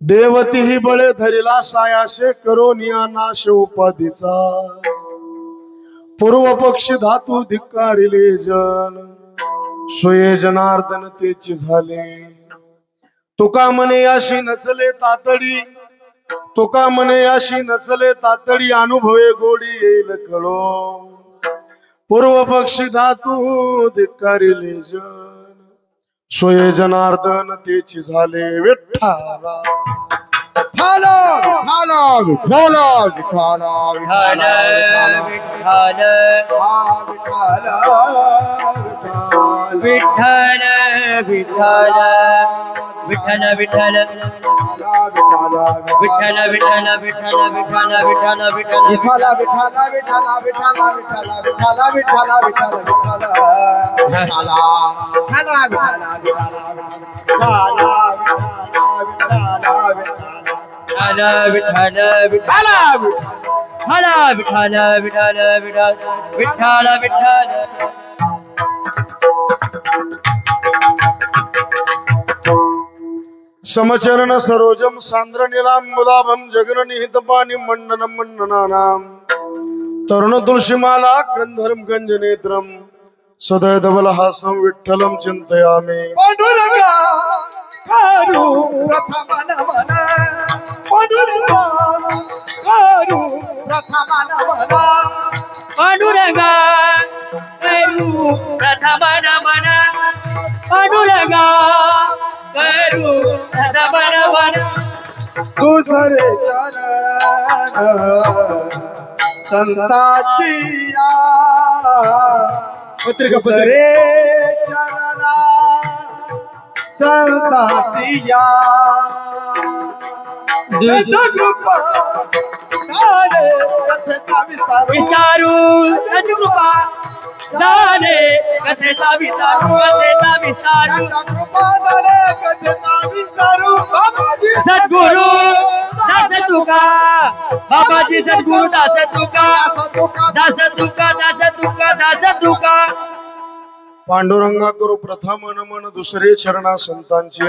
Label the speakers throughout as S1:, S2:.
S1: देवती ही बळे धरिला सायाशे करोनिया नाश उपाधीचा पूर्व पक्षी धातू धिक्कारिले जन सोये जनार्दन तेची झाले तुका मने याशी नचले तातडी तुका मने याशी नचले तातडी अनुभवे गोडी येईल कळो पूर्व पक्षी धातू धिक्कारिले जन सोये जनार्दन तेची झाले विठ्ठला
S2: विठ्ठल विठ्ठल विठ्ठल विठ्ठल विठ्ठल विठ्ठल विठ्ठल विठ्ठल विठ्ठल
S1: समचरण सरोजम सांद्र नीलांबुदाभम जगन निहित पाणी मंडन मंडनानाम तरुण तुलसीमाला गंधर्म गंज नेत्रम सदय धवल हासम विठ्ठलम चिंतयामि
S2: पांडुरंगा करू प्रथम नमन पांडुरंगा करू प्रथम नमन
S1: तुझरे चरण संताची पत्रिका पत्रे चरणा संताची
S2: विचारू सद्गुरुपा दाने कथेचा विचारू कथेचा विचारू सद्गुरु दास तुका बाबाजी सद्गुरु दास तुका दास तुका दास तुका दास तुका
S1: पांडुरंगा करू प्रथम नमन दुसरे चरणा संतांची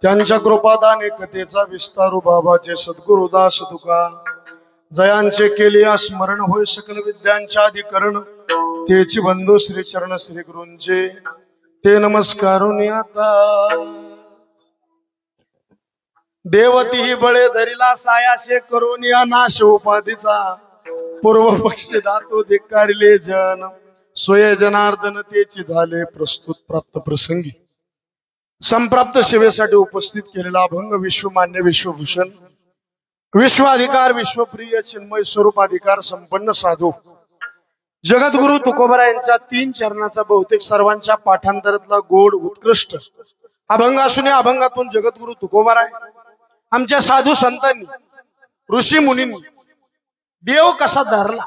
S1: त्यांच्या कृपादान एकतेचा विस्तारू बाबाचे सद्गुरु दास तुका जयांचे केले स्मरण होय सकल विद्यांच्या अधिकरण तेची बंधू श्री चरण श्री गुरूंचे ते नमस्कारून आता देवती ही बळे धरिला सायाशे करून या नाश उपाधीचा पूर्व पक्षी धातू धिक्कारिले जन सोये जनार्दन तेची झाले प्रस्तुत प्राप्त प्रसंगी संप्राप्त सेवेसाठी उपस्थित केलेला अभंग विश्वमान्य विश्वभूषण विश्वाधिकार विश्वप्रिय चिन्मय स्वरूपाधिकार संपन्न साधू जगद्गुरु तुकोबरा यांच्या 3 चरणाचा बहुतेक सर्वांच्या पाठांतरातला गोड उत्कृष्ट अभंग असून या अभंगातून जगद्गुरु तुकोबरा आमच्या साधू संतांनी ऋषी मुनींनी देव कसा धरला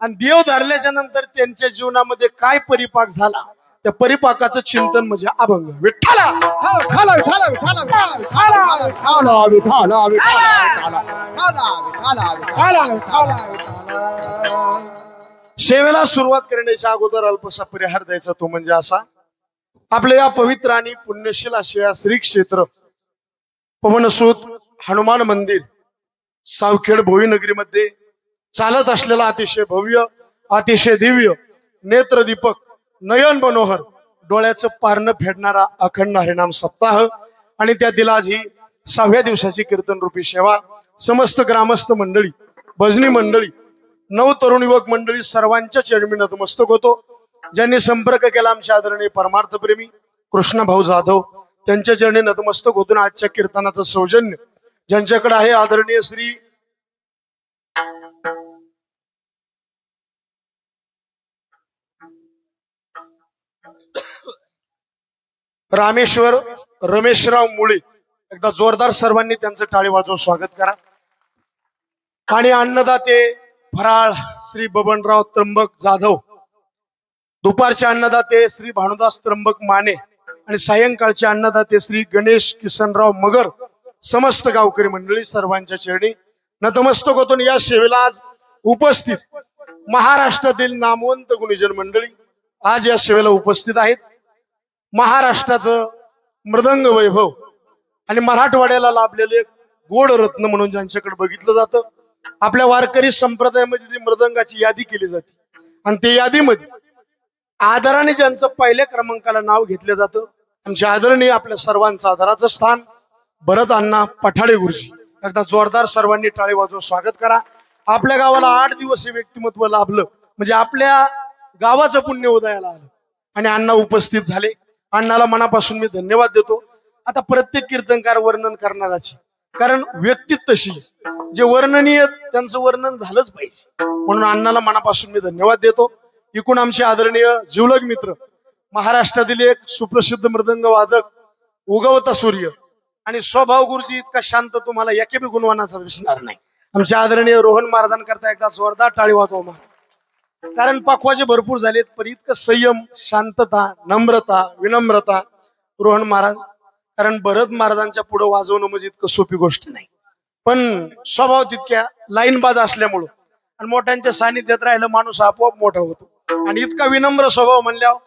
S1: आणि देव धरल्याच्या नंतर त्यांच्या जीवनामध्ये काय परिपाक झाला त्या परिपाकाचं चिंतन म्हणजे अभंग विठ्ठला सेवेला सुरुवात करण्याच्या अगोदर अल्पसा परिहार द्यायचा तो म्हणजे असा आपल्या या पवित्र आणि पुण्यशील अशा श्री क्षेत्र पवनसूत हनुमान मंदिर सावखेड भोईनगरीमध्ये चालत असलेला अतिशय भव्य अतिशय दिव्य नेत्रदीपक नयन मनोहर डोळ्याचं पारणं फेडणारा अखंड हरिनाम सप्ताह आणि त्यातील आज ही 6व्या दिवसाची कीर्तन रूपी सेवा समस्त ग्रामस्थ मंडळी भजनी मंडळी नव तरुण युवक मंडळी सर्वांच्या चरणी नतमस्तक होतो ज्यांनी संपर्क केला आमच्या आदरणीय परमार्थ प्रेमी कृष्ण भाऊ जाधव त्यांच्या चरणी नतमस्तक होतून आजच्या कीर्तनाचं सौजन्य ज्यांच्याकडे आहे आदरणीय श्री रामेश्वर रमेशराव मुळे एकदा जोरदार सर्वांनी त्यांचं टाळी वाजवून स्वागत करा आणि अन्नदाते फराळ श्री बबनराव त्र्यंबक जाधव दुपारचे अन्नदाते श्री भानुदास त्र्यंबक माने आणि सायंकाळचे अन्नदाते श्री गणेश किसनराव मगर समस्त गावकरी मंडळी सर्वांच्या चरणी नतमस्तक होतून या सेवेला आज उपस्थित महाराष्ट्रातील नामवंत गुणीजन मंडळी आज या सेवेला उपस्थित आहेत महाराष्ट्राचं मृदंग वैभव आणि मराठवाड्याला लाभलेले एक गोड रत्न म्हणून ज्यांच्याकडे बघितलं जातं. आपल्या वारकरी संप्रदायामध्ये ती मृदंगाची यादी केली जाते आणि त्या यादीमध्ये आदराने ज्यांचं पहिल्या क्रमांकाला नाव घेतलं जातं, आमच्या आदरणीय आपल्या सर्वांचं आदराचं स्थान भरत अण्णा पठाडे गुरुजी. एकदा जोरदार सर्वांनी टाळी वाजवून स्वागत करा. आपल्या गावाला 8 दिवस हे व्यक्तिमत्व लाभलं म्हणजे आपल्या गावाचं पुण्य उदयाला आलं आणि अण्णा उपस्थित झाले. अण्णाला मनापासून मी धन्यवाद देतो. आता प्रत्येक कीर्तनकार वर्णन करणाराची, कारण व्यक्ती तशी जे वर्णनीय त्यांचं वर्णन झालंच पाहिजे, म्हणून अण्णाला मनापासून मी धन्यवाद देतो. एकूण आमचे आदरणीय जिवलग मित्र, महाराष्ट्रातील एक सुप्रसिद्ध मृदंग वादक, उगवता सूर्य आणि स्वभाव गुरुजी इतका शांत तुम्हाला एके बी गुणवानाचा दिसणार नाही. आमचे आदरणीय रोहन महाराजांकरता एकदा जोरदार टाळी वाजवा महाराज. कारण पाखवाचे भरपूर झालेत, पण इतकं संयम, शांतता, नम्रता, विनम्रता रोहन महाराज. कारण भरत महाराजांच्या पुढे वाजवणं म्हणजे इतकं सोपी गोष्ट नाही, पण स्वभाव तितक्या लाईनबाज असल्यामुळं आणि मोठ्यांच्या सानिध्यात राहिलं माणूस आपोआप मोठा होतो. आणि इतका विनम्र स्वभाव म्हणल्यावर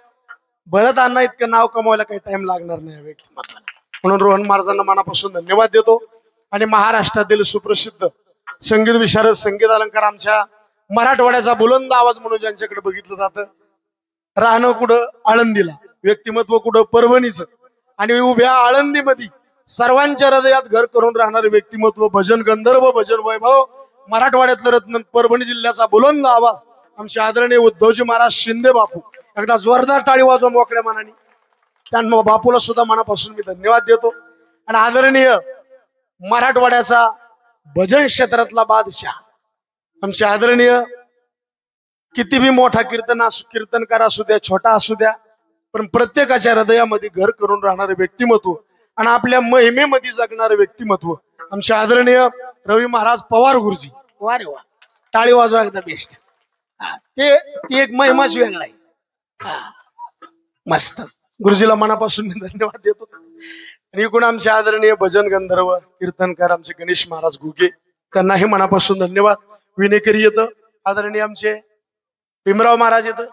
S1: भरत अण्णा इतकं नाव कमवायला काही टाइम लागणार नाही व्यक्तिमत्वाला. म्हणून रोहन महाराजांना मनापासून धन्यवाद देतो. आणि महाराष्ट्रातील सुप्रसिद्ध संगीत विशारद, संगीत अलंकार, आमच्या मराठवाड्याचा बुलंद आवाज म्हणून ज्यांच्याकडे बघितलं जातं, राहणं कुठं आळंदीला, व्यक्तिमत्व कुठं परभणीचं, आणि उभ्या आळंदीमध्ये सर्वांच्या हृदयात घर करून राहणारे व्यक्तिमत्व, भजन गंधर्व, भजन वैभव, मराठवाड्यातलं रत्न, परभणी जिल्ह्याचा बुलंद आवाज, आमचे आदरणीय उद्धवजी महाराज शिंदे बापू. एकदा जोरदार टाळी वाजवा मोकळ्या मनाने. त्यांना बापूला सुद्धा मनापासून मी धन्यवाद देतो. आणि आदरणीय मराठवाड्याचा भजन क्षेत्रातला बादशाह, आमचे आदरणीय किती बी मोठा कीर्तनकार असू द्या, छोटा असू द्या, पण प्रत्येकाच्या हृदयामध्ये घर करून राहणारे व्यक्तिमत्व आणि आपल्या महिमेमध्ये जगणारे व्यक्तिमत्व, आमचे आदरणीय रवी महाराज पवार गुरुजी. वा रे वा, टाळी वाजवा एकदा बेस्ट. ते एक महिमाच वेगळा आहे. मस्त. गुरुजीला मनापासून मी धन्यवाद देतो. आणि एकूण आमचे आदरणीय भजन गंधर्व, कीर्तनकार आमचे गणेश महाराज घुगे, त्यांनाही मनापासून धन्यवाद. विनेकरी येतं, आदरणीय आमचे भीमराव महाराज येतं,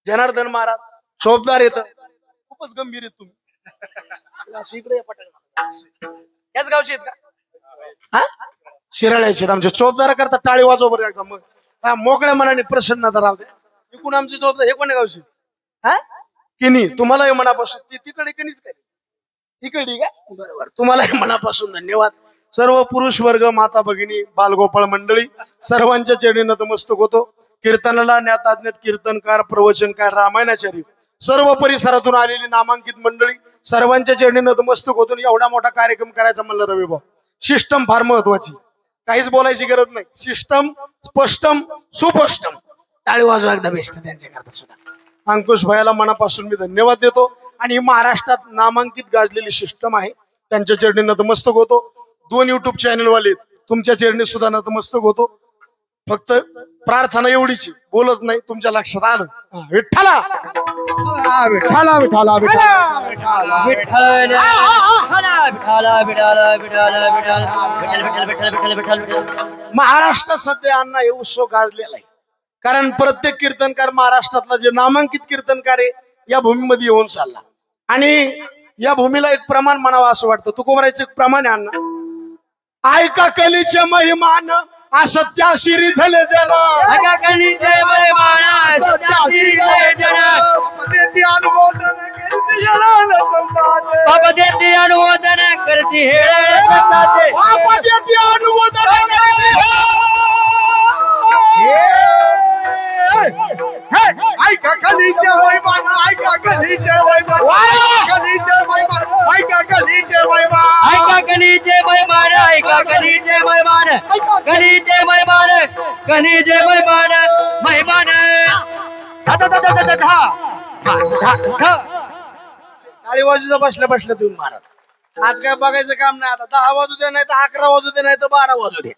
S1: जनार्दन महाराज, चोपदार येतं. खूपच गंभीर आहेत तुम्ही. इकडे याच गावचे आहेत का? शिराळ्याचे आहेत आमचे. चोपदारा करता टाळी वाजव बरं एकदा. मग मोकळ्या मनाने प्रसन्नता राहते. एकूण आमचे चोपदार हे कोण्या गावचे? किनी. तुम्हालाही मनापासून, तिकडे किनीच काय, तिकडे का? बरोबर. तुम्हालाही मनापासून धन्यवाद. सर्व पुरुष वर्ग, माता भगिनी, बालगोपाळ मंडळी, सर्वांच्या चरणी नतमस्तक होतो. कीर्तनाला ज्ञाताज्ञात कीर्तनकार, प्रवचनकार, रामायणाचार्य, सर्व परिसरातून आलेली नामांकित मंडळी, सर्वांच्या चरणी नतमस्तक होतो. एवढा मोठा कार्यक्रम करायचा म्हणलं रवी भाऊ, सिस्टम फार महत्वाची, काहीच बोलायची गरज नाही. सिस्टम स्पष्टम सुस्पष्टम. टाळी वाजवा एकदा बेस्ट त्यांच्याकरता सुद्धा. अंकुश भाईला मनापासून मी धन्यवाद देतो. आणि ही महाराष्ट्रात नामांकित गाजलेली सिस्टम आहे, त्यांच्या चरणी नतमस्तक होतो. 2 युट्यूब चॅनलवाले तुमच्या चरणी सुद्धा नतमस्तक होतो. फक्त प्रार्थना एवढीच, बोलत नाही, तुमच्या लक्षात आलं. विठ्ठला विठ्ठला विठ्ठला महाराष्ट्रात सध्या अण्णा हे उत्सव गाजलेला आहे. कारण प्रत्येक कीर्तनकार महाराष्ट्रातला जे नामांकित कीर्तनकार आहे या भूमीमध्ये येऊन चालला. आणि या भूमीला एक प्रमाण म्हणावं असं वाटतं. तुकोबरायचं एक प्रमाण आहे अण्णा. ऐका कलीचे महिमान असत्याशी रिझले जन,
S2: ऐका कलीचे महिमान असत्याशी रिझले जन,
S1: देती अनुमोदन करती हेळाळ संताचे,
S2: बाबा देती अनुमोदन करती हेळाळ संताचे,
S1: बाबा देती अनुमोदन करती
S3: ऐका कलीचे महिमान, ऐका कलीचे महिमान, कलीचे महिमान, ऐका कलीचे महिमान,
S2: ऐका कलीचे महिमान, ऐका कलीचे महिमान, कलीचे महिमान, कलीचे महिमान, महिमान.
S1: टाळी वाजूचा बसल्या बसल्या तुम्ही महाराज. आज काय बघायचं काम नाही. आता 10 वाजू दे, नाही तर 11 वाजू दे, नाही तर 12 वाजू दे,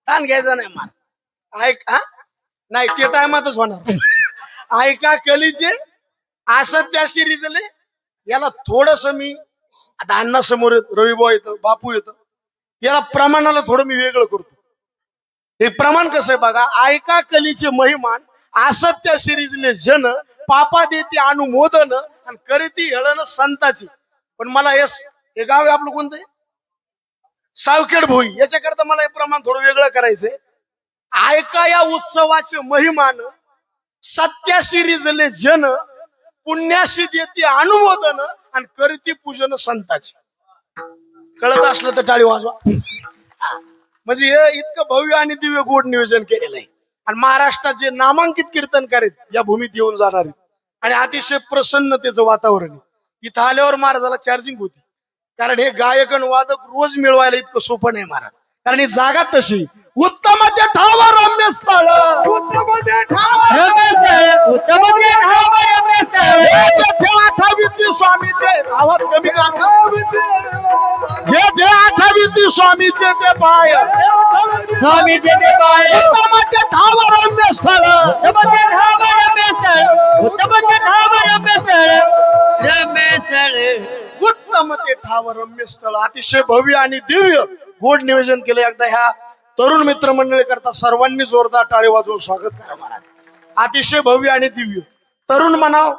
S1: ताण घ्यायचं नाही महाराज. ऐक नाही, ते टायमातच होणार. ऐका कलीचे असत्याशी रिझले. याला थोडस मी आता अण्णा समोर रविभाऊ येतं, बापू येतं, याला प्रमाणाला थोडं मी वेगळं करतो. हे प्रमाण कसं आहे बघा. ऐका कलीचे महिमान असत्याशी रिझले जन, पापा देते अनुमोदन आणि करीती हेळण संताची. पण मला हे हे गाव आहे आपलं कोणतं आहे? सावखेड भोई. याच्याकरता मला हे प्रमाण थोडं वेगळं करायचंय. ऐका या उत्सवाचे महिमान, सत्याशी रिजले जन, पुण्याशी देते अनुमोदन आणि करीती पूजन संताचे. कळत असलं तर टाळी वाजवा. म्हणजे हे इतकं भव्य आणि दिव्य गोड नियोजन केलेलं आहे. आणि महाराष्ट्रात जे नामांकित कीर्तनकार आहेत या भूमीत येऊन जाणार आहेत. आणि अतिशय प्रसन्नतेचं वातावरण आहे. इथं आल्यावर महाराजाला चार्जिंग होती. कारण हे गायक आणि वादक रोज मिळवायला इतकं सोपं नाही महाराज. कारण ही जागा तशी. उत्तम ते ठाव रम्य स्थळ, स्वामीचे आवाज कमी करा. जे आठविती स्वामीचे ते पाय,
S2: स्वामीचे ते पाय,
S1: उत्तम ते ठाव रम्य स्थळ, उत्तम ते ठाव रम्य स्थळ. अतिशय भव्य आणि दिव्य गोड नियोजन केलं. एकदा ह्या तरुण मित्रमंडळी करता सर्वांनी जोरदार टाळी वाजवून स्वागत करा महाराज. अतिशय भव्य आणि दिव्य. तरुण म्हणाव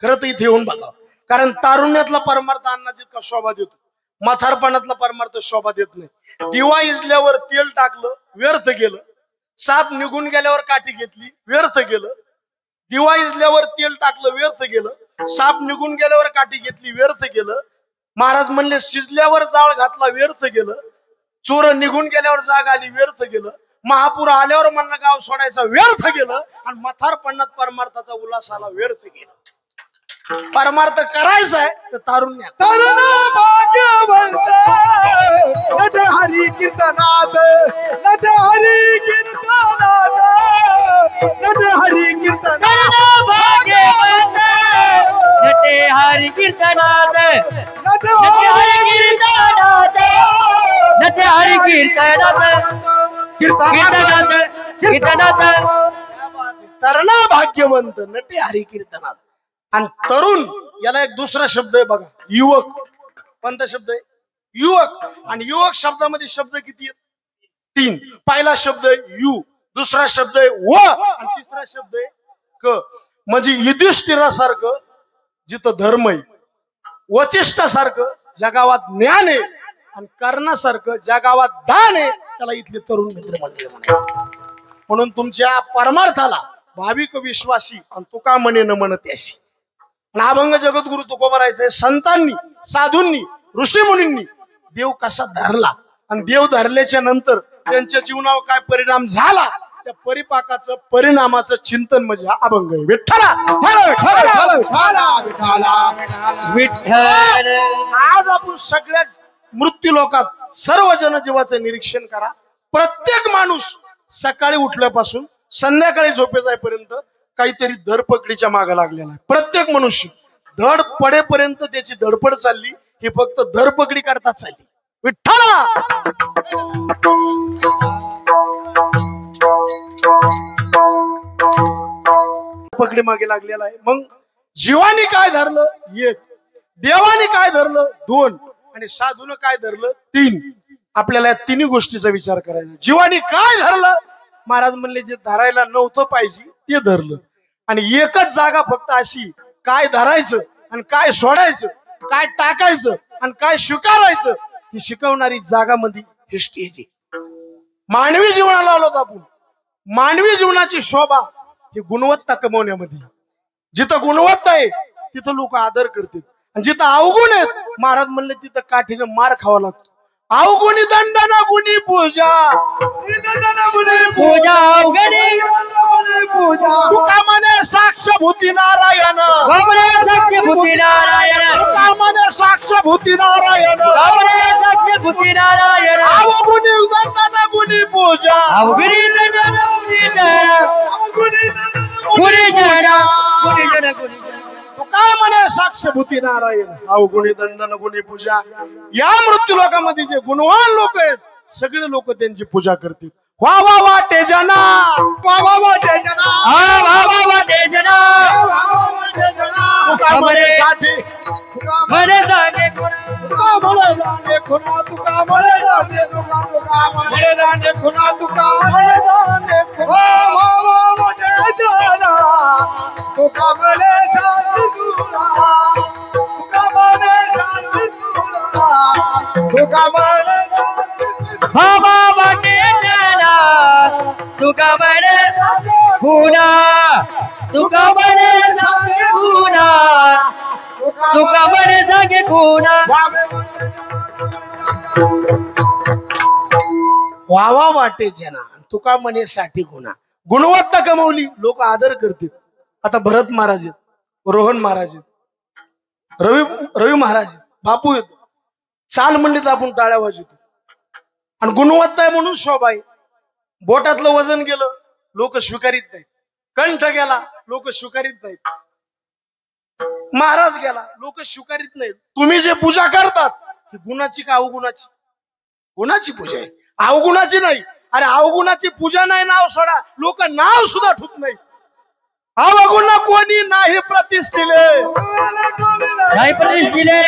S1: खरं तर इथे येऊन बघावं. कारण तारुण्यातला परमार्थ अण्णा जितका शोभा देतो, म्हातारपणातला परमार्थ शोभा देत नाही. दिवा इजल्यावर तेल टाकलं व्यर्थ गेलं, साप निघून गेल्यावर काठी घेतली व्यर्थ गेलं. दिवा इजल्यावर तेल टाकलं व्यर्थ गेलं, साप निघून गेल्यावर काठी घेतली व्यर्थ गेलं. महाराज म्हणले शिजल्यावर जाळ घातला व्यर्थ गेलं, चोर निघून गेल्यावर जाग आली व्यर्थ गेलं, महापूर आल्यावर म्हणलं गाव सोडायचा व्यर्थ गेलं, आणि म्हातारपणात परमार्थाचा उल्हास आला व्यर्थ गेलं. परमार्थ करायचा आहे तर तारुण्यात
S3: हरी कीर्तनात, हरी कीर्तनात, हरी कीर्तनात,
S2: हरी कीर्तनात, हरी कीर्तनात.
S1: तरणा भाग्यवंत नटे हरी कीर्तनात. आणि तरुण याला एक दुसरा शब्द आहे बघा, युवक. कोणता शब्द आहे? युवक. आणि युवक शब्दामध्ये शब्द किती आहेत? 3. पहिला शब्द आहे यु, दुसरा शब्द आहे व, आणि तिसरा शब्द आहे क. म्हणजे युधिष्ठिरासारखं जिथं धर्म आहे, वचिष्ठासारखं ज्या गावात ज्ञान आहे, आणि कर्णासारखं ज्या गावात दान आहे, त्याला इथले तरुण मित्र मंडळी म्हणायचं. म्हणून तुमच्या परमार्थाला भाविक विश्वासी आणि तुका म्हणे न म्हणत्याशी. अभंग जगद्गुरु तुकोबारायचे संतांनी, साधूंनी, ऋषी मुनींनी देव कसा धरला आणि देव धरल्याच्या नंतर त्यांच्या जीवनावर काय परिणाम झाला, त्या परिपाकाचं परिणामाचं चिंतन म्हणजे हा अभंग आहे. विठ्ठला
S2: विठ्ठल.
S1: आज आपण सगळ्या मृत्यू लोकात सर्व जनजीवाचं निरीक्षण करा. प्रत्येक माणूस सकाळी उठल्यापासून संध्याकाळी झोपे जाईपर्यंत काहीतरी धडपकडीच्या मागे लागलेला आहे. प्रत्येक मनुष्य धड पडेपर्यंत त्याची धडपड चालली, ही फक्त धडपकडी करता चालली. विठ्ठला पकडी मागे लागलेला आहे. मग जीवानी काय धरलं? 1. देवानी काय धरलं? 2. आणि साधून काय धरलं? 3. आपल्याला या तिन्ही गोष्टीचा विचार करायचा. जीवानी काय धरलं? महाराज म्हणले जे धरायला नव्हतं पाहिजे ते धरलं. आणि एकच जागा फक्त अशी, काय धरायचं आणि काय सोडायचं, काय टाकायचं आणि काय स्वीकारायचं, ही शिकवणारी जागा मध्ये हे स्टेज आहे. मानवी जीवनाला आलोत आपण. मानवी जीवनाची शोभा ही गुणवत्ता कमवण्यामध्ये. जिथं गुणवत्ता आहे तिथं लोक आदर करतात, आणि जिथं अवगुण आहेत महाराज म्हणले तिथं काठीनं मार खावा लागतो. अवगुणी दंडना गुणी पूजा,
S2: पूजा अवघडी
S3: पूजा,
S1: तुका म्हणे साक्षभूती नारायण,
S2: साक्षभूती नारायण,
S1: तुका म्हणे साक्षभूती नारायण,
S2: साक्षभूती नारायण.
S1: अवगुणी दंडना गुणी पूजा,
S2: अवघडी दंडना गुणी जरा, गुणी जरा, गुणी जरा, गुणी जरा.
S1: तुका म्हणे साक्षभूती नारायण, अवगुणी दंडन गुणी पूजा. या मृत्यू लोकांमध्ये जे गुणवान लोक आहेत सगळे लोक त्यांची पूजा करतील. वा वा वा तेजना,
S3: वा वा वा तेजना,
S2: हा वा वा वा तेजना,
S1: तुका म्हणे साठी,
S2: म्हणे जाणे
S3: तुका म्हणे जाणे खुना, तुका म्हणे जाणे तुका, तुका म्हणे जाणे खुना, तुका म्हणे जाणे खुना. वा वा वा तेजना, तुका म्हणे जाणे खुना, तुका म्हणे जाणे खुना.
S2: बाबा वाटे जरा तुका म्हणे गुणा तुका म्हणे सांगे गुणा तुका म्हणे सांगे गुणा
S1: वावा वाटे जना तुका म्हणे साठी गुन्हा गुणवत्ता कमवली लोक आदर करतील आता भरत महाराज आहेत रोहन महाराज आहेत रवी महाराज आहेत बापू येतो चाल म्हणली तर आपण टाळ्या वाजवतो आणि गुणवत्ता आहे म्हणून शोभा आहे बोटातलं वजन गेलं लोक स्वीकारित नाहीत कंठ गेला लोक स्वीकारित नाहीत महाराज गेला लोक स्वीकारित नाहीत तुम्ही जे पूजा करतात गुणाची का अवगुणाची गुणाची पूजा आहे अवगुणाची नाही अरे अवगुणाची पूजा नाही नाव सोडा लोक नाव सुद्धा ठेवत नाही अवगुण कोणी नाही प्रतिष्ठिले
S2: नाही प्रतिष्ठिले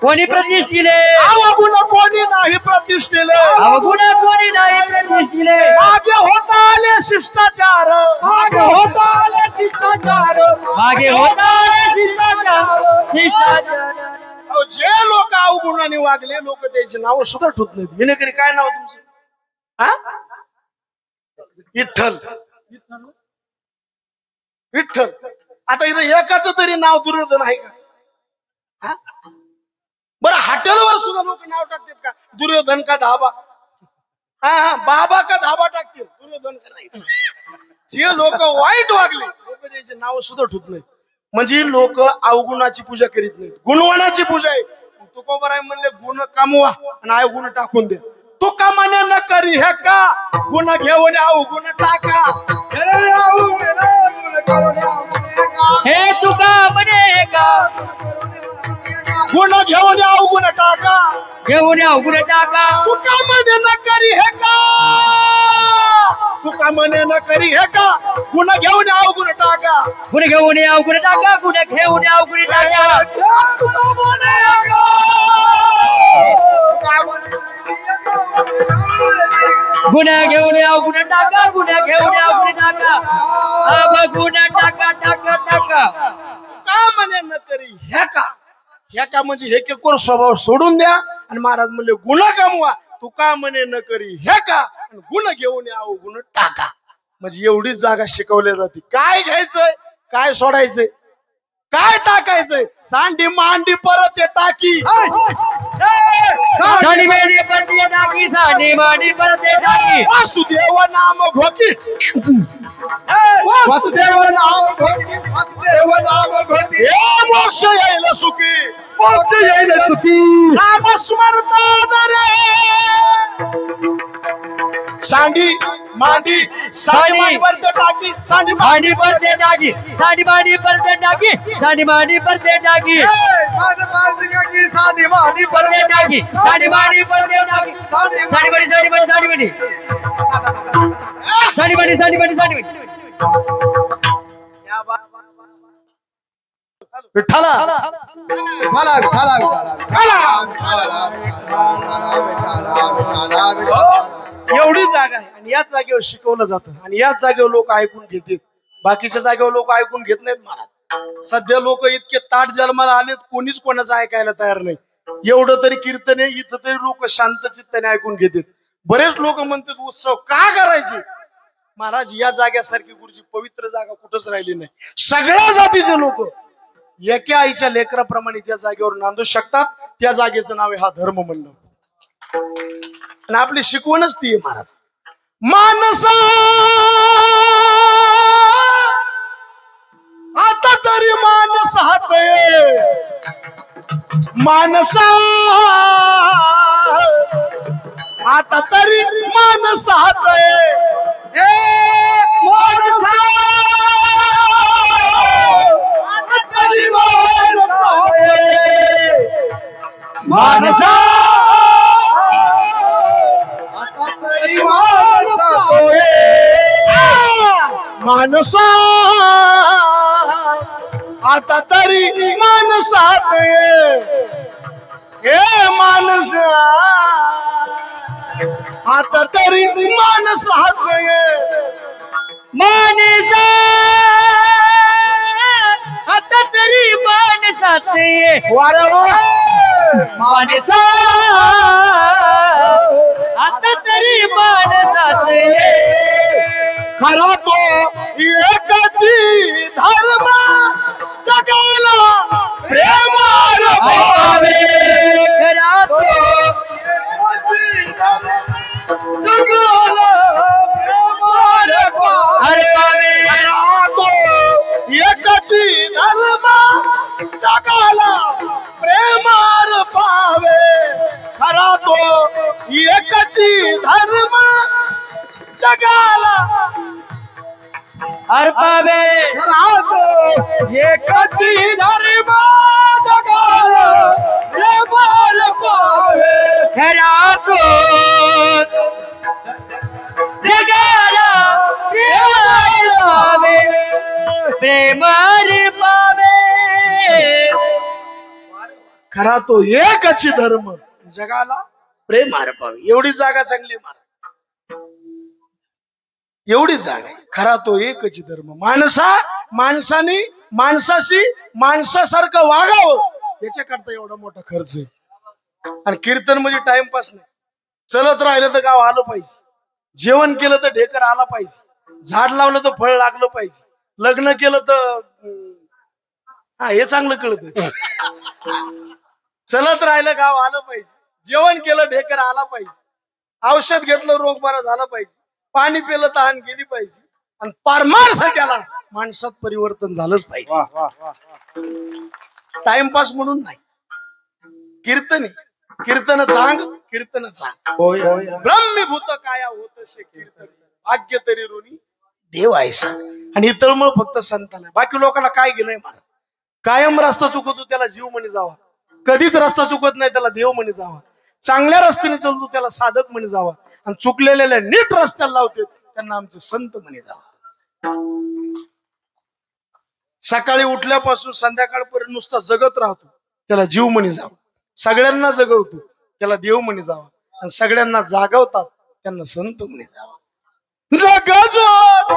S2: कोणी प्रतिष्ठिले
S1: अवगुण कोणी नाही प्रतिष्ठिले
S2: अवगुण कोणी नाही प्रतिष्ठिले
S1: मागे होता आले शिष्टाचार
S3: मागे होता आले शिष्टाचार
S2: मागे होता शिष्टाचार
S1: जे लोक अवगुणाने वागले लोक त्याचे नाव सुद्धा ठेवत नाहीत विनेकरी काय नाव तुमचं हा विठ्ठल विठ्ठल आता इथं एकाच तरी नाव दुर्योधन आहे का बरं हॉटेलवर सुद्धा लोक नाव टाकतात का दुर्योधन का धाबा हा बाबा का धाबा टाकतील दुर्योधन का नाही जे लोक वाईट वागले लोक त्याचे नाव सुद्धा ठेवत नाहीत म्हणजे लोक अवगुणाची पूजा करीत नाहीत गुणवानाची पूजा आहे तुकोबर आहे म्हणले गुण कमवा आणि अवगुण टाकून दे तू का म्हणे न करी हे का गुण घेऊन अवगुण टाका
S2: हे तुका म्हणे का
S1: गुण घेऊन अवगुण टाका
S2: घेऊन अवगुण टाका
S1: तू का म्हणे न करी हे का तू का म्हणे न करी हे का गुण घेऊन अवगुण टाका
S2: गुण घेऊन अवगुण टाका गुण घेऊन अवगुण टाका गुण घेऊन अवगुण टाका गुण घेऊन अवगुण टाका अब गुण टाका टाका टाका
S1: का म्हणे न करी ह्या का म्हणजे हे केकोर स्वभाव सोडून द्या आणि महाराज म्हणले गुण कमवा तू का म्हणे न करी हे का गुण घेऊन अवगुण टाका म्हणजे एवढीच जागा शिकवल्या जाते काय घ्यायचंय काय सोडायचंय काय टाकायचंय सांडी मांडी परत ते टाकी
S2: साडी मेडी परते टाकी साडी माडी परते टाकी
S1: वासुदेव नाम घोकी
S3: वासुदेव नाम घोटी वासुदेव नाम घोटी
S1: हे मोक्ष यायला सुखी
S3: मोक्ष येईल सुखी
S1: नाम स्मरतात रे सांडी मांडी साडी मांडी परत टाकी सांडी
S2: माडी परते टाकी साडी माडी परते टाकी साडी माडी परते टाकी
S3: साडी माडी साडी माडी
S2: परते टाकी साडी माडी परते टाकी साडी माडी साडी माडी साडी माडी साडी माडी साडी माडी साडी माडी
S1: विठ्ठला एवढी जागा आहे आणि याच जागेवर शिकवलं जातं आणि याच जागेवर लोक ऐकून घेतात बाकीच्या जागेवर लोक ऐकून घेत नाहीत महाराज सध्या लोक इतके ताट जन्माला आलेत कोणीच कोणाचं ऐकायला तयार नाही एवढं तरी कीर्तन आहे इथं तरी लोक शांत चित्ताने ऐकून घेतात बरेच लोक म्हणतात उत्सव का करायचे महाराज या जाग्यासारखी गुरुजी पवित्र जागा कुठंच राहिली नाही सगळ्या जातीचे लोक एका आईच्या लेकराप्रमाणे ज्या जागेवर नांदू शकतात त्या जागेचं नाव आहे हा धर्म म्हणलं आणि आपली शिकवणच ती आहे महाराज मानसा आता तरी मानस हात मानसा आता तरी मानस हात
S2: मानसा
S1: मानसा आता तरी मानसात हे मानस आता तरी मानसात
S2: मानसा आता तरी मानसात
S1: वारं
S2: मानसा
S1: राहतो एकची धर्म जगाला
S2: अर्पावे
S3: राहतो एकची धर्म जगाला प्रेमार पावे
S2: राखो जगाला प्रेमार पावे प्रेमार पावे
S1: खरा तो एकची धर्म जगाला प्रेम पावे. एवढी जागा चांगली महाराज, एवढी जागा आहे. खरा तो एकच धर्म. माणसाने माणसाशी माणसासारखं वागावं याच्याकरता एवढा मोठा खर्च आहे. आणि कीर्तन म्हणजे टाइमपास नाही. चलत राहिलं तर गाव आलं पाहिजे, जेवण केलं तर ढेकर आला पाहिजे, झाड लावलं तर फळ लागलं पाहिजे, लग्न केलं तर हा हे चांगलं कळत. चलत राहिलं गाव आलं पाहिजे, जेवण केलं ढेकर आला पाहिजे, औषध घेतलं रोग बरा झाला पाहिजे, पाणी पिलं तहान गेली पाहिजे, आणि परमार्थ केला माणसात परिवर्तन झालंच पाहिजे. टाइमपास म्हणून नाही. कीर्तन कीर्तन चांग ब्रह्मीभूत काया होत शे कीर्तन भाग्य तरी ऋणी देव आहे. आणि ही तळमळ फक्त संतांना. बाकी लोकांना काय गेलंय महाराज, कायम रस्ता चुकतो त्याला जीव म्हणे जावा, कधीच रस्ता चुकत नाही त्याला देव म्हणे जावा, चांगल्या रस्त्याने चालतो त्याला साधक म्हणे जावा, आणि चुकलेल्या नीट रस्त्याला लावते त्यांना आमचे संत म्हणे जावा. सकाळी उठल्यापासून संध्याकाळपर्यंत नुसता जगत राहतो त्याला जीव म्हणे जावा, सगळ्यांना जगवतो त्याला देव म्हणे जावा, आणि सगळ्यांना जागवतात त्यांना संत म्हणे जावा. जगजोग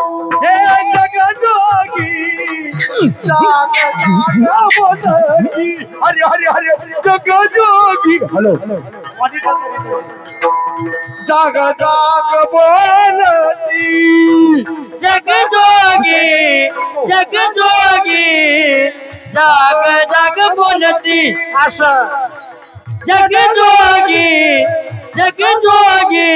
S3: हे जगजोगी जाग जाग बोलती हरे हरे हरे जगजोगी हॅलो जाग जाग बोलती
S2: जगजोगी जगजोगी जाग जाग बोलती
S1: असं
S2: जगजोगी जगजोगी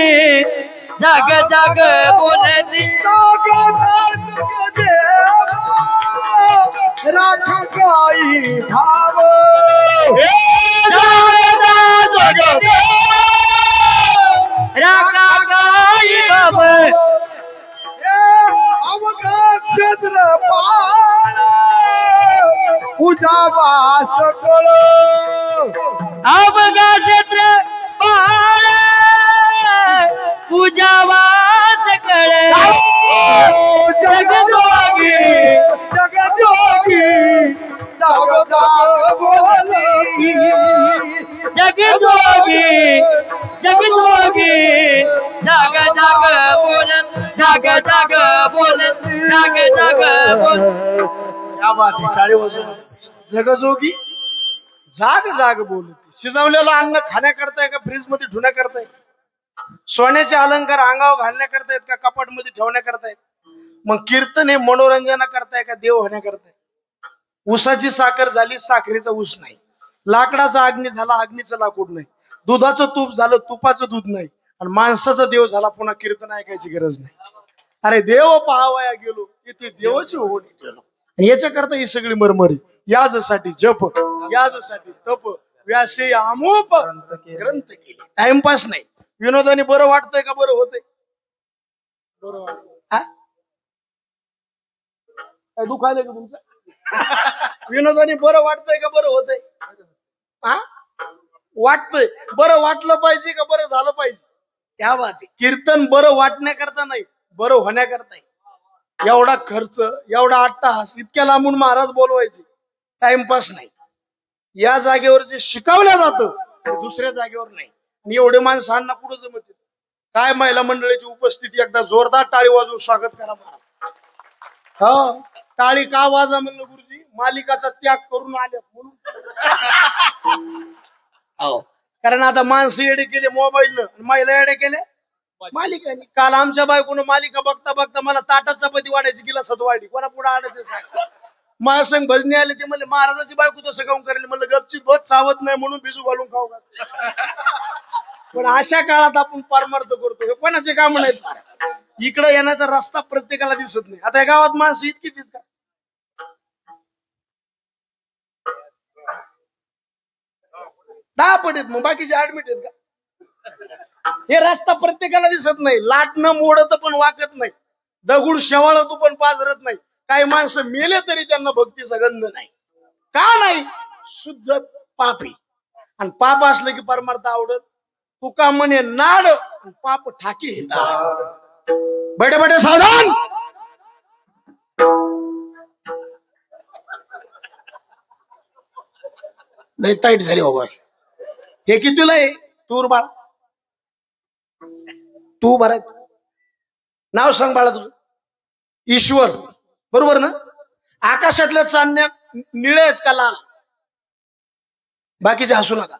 S2: जाग जाग बोलती
S3: जाग जाग देव राखा गाई धाव
S1: जग
S2: राखा गाई बाब
S3: अवघात क्षेत्र पाळ उजावा सकळ
S2: अवघा क्षेत्र पहाड पूजावा सकळ
S3: जगजोगी जगजोगी जाग जाग बोली
S2: जगजोगी जगजोगी जाग जाग बोलत जाग जाग बोलत जाग जाग बोलत.
S1: या बात आहे. टाळी वाजवा. जगजोगी जाग जाग बोलते. शिजवलेलं अन्न खाण्याकरताय का फ्रीज मध्ये ठेवण्याकरताय? सोन्याचे अलंकार अंगावर घालण्याकरतायत का कपाटमध्ये ठेवण्याकरतायत? मग कीर्तन हे मनोरंजना करताय का देव होण्याकरताय? ऊसाची साखर झाली, साखरेचा ऊस नाही. लाकडाचा अग्नी झाला, अग्नीचं लाकूड नाही. दुधाचं तूप झालं, तुपाचं दूध नाही. आणि माणसाचा देव झाला, पुन्हा कीर्तन ऐकायची गरज नाही. अरे देव पाहावया गेलो इथे देवाची होणी केलो. याच्याकरता ही सगळी मरमरी. याजसाठी जप, याजसाठी तप, व्यासे अमोप ग्रंथ केले. टाइमपास नाही. विनोदाने बरं वाटतंय का बरं होतंय? काय दुखायलंय का तुमचं? विनोदाने बरं वाटतंय का बरं होतंय? वाटतंय. बरं वाटलं पाहिजे का बरं झालं पाहिजे? त्या बात आहे. कीर्तन बरं वाटण्याकरता नाही, बरं होण्याकरता. एवढा खर्च, एवढा अट्टाहास, इतक्या लांबून महाराज बोलवायचे. टाइमपास नाही. या जागेवर जे शिकवलं जातं ते दुसऱ्या जागेवर नाही. आणि एवढे माणसांना पुढे जमत. काय महिला मंडळीची उपस्थिती, एकदा जोरदार टाळी वाजवून स्वागत करा महाराज. हो, टाळी का वाजा म्हणलं गुरुजी? मालिकाचा त्याग करून आले म्हणून. हो, कारण आता माणसं येडे केले मोबाईल, महिला येडे केले मालिकाने. काल आमच्या बायकोनं मालिका बघता बघता मला ताटात चपाती वाढायची गिलासात वाढली. कोणा पुढे आडायचं सांग. माझ्या संग भजनी आले ते म्हणले महाराजाची बायको तसं खाऊन करेल. म्हणलं गपची बस चावत नाही म्हणून भिजू घालून खाऊ घाल. पण अशा काळात आपण परमार्थ करतो. कोणाचे काम नाहीत. इकडे येण्याचा रस्ता प्रत्येकाला दिसत नाही. आता या गावात माणसं इतकी का? दहा पट आहेत, मग बाकीचे ऍडमिट आहेत का? हे रस्ता प्रत्येकाला दिसत नाही. लाटणं मोडत पण वाकत नाही, दगड शेवाळत पण पाजरत नाही. काही माणसं मेले तरी त्यांना भक्तीचा गंध नाही. का नाही? शुद्ध पापी. आणि पाप असलं की परमार्थ आवडत. तुका म्हणे नाड पाप ठाकी हिता. बडे बडे सावधान. नाही ताईट झाली बाबा. हे कितीला आहे? तूर बाळा, तू भराय. नाव सांग बाळा तुझं. ईश्वर, बरोबर ना? आकाशातल्या चांदण्या निळे आहेत का लाल? बाकीचे हसू नका.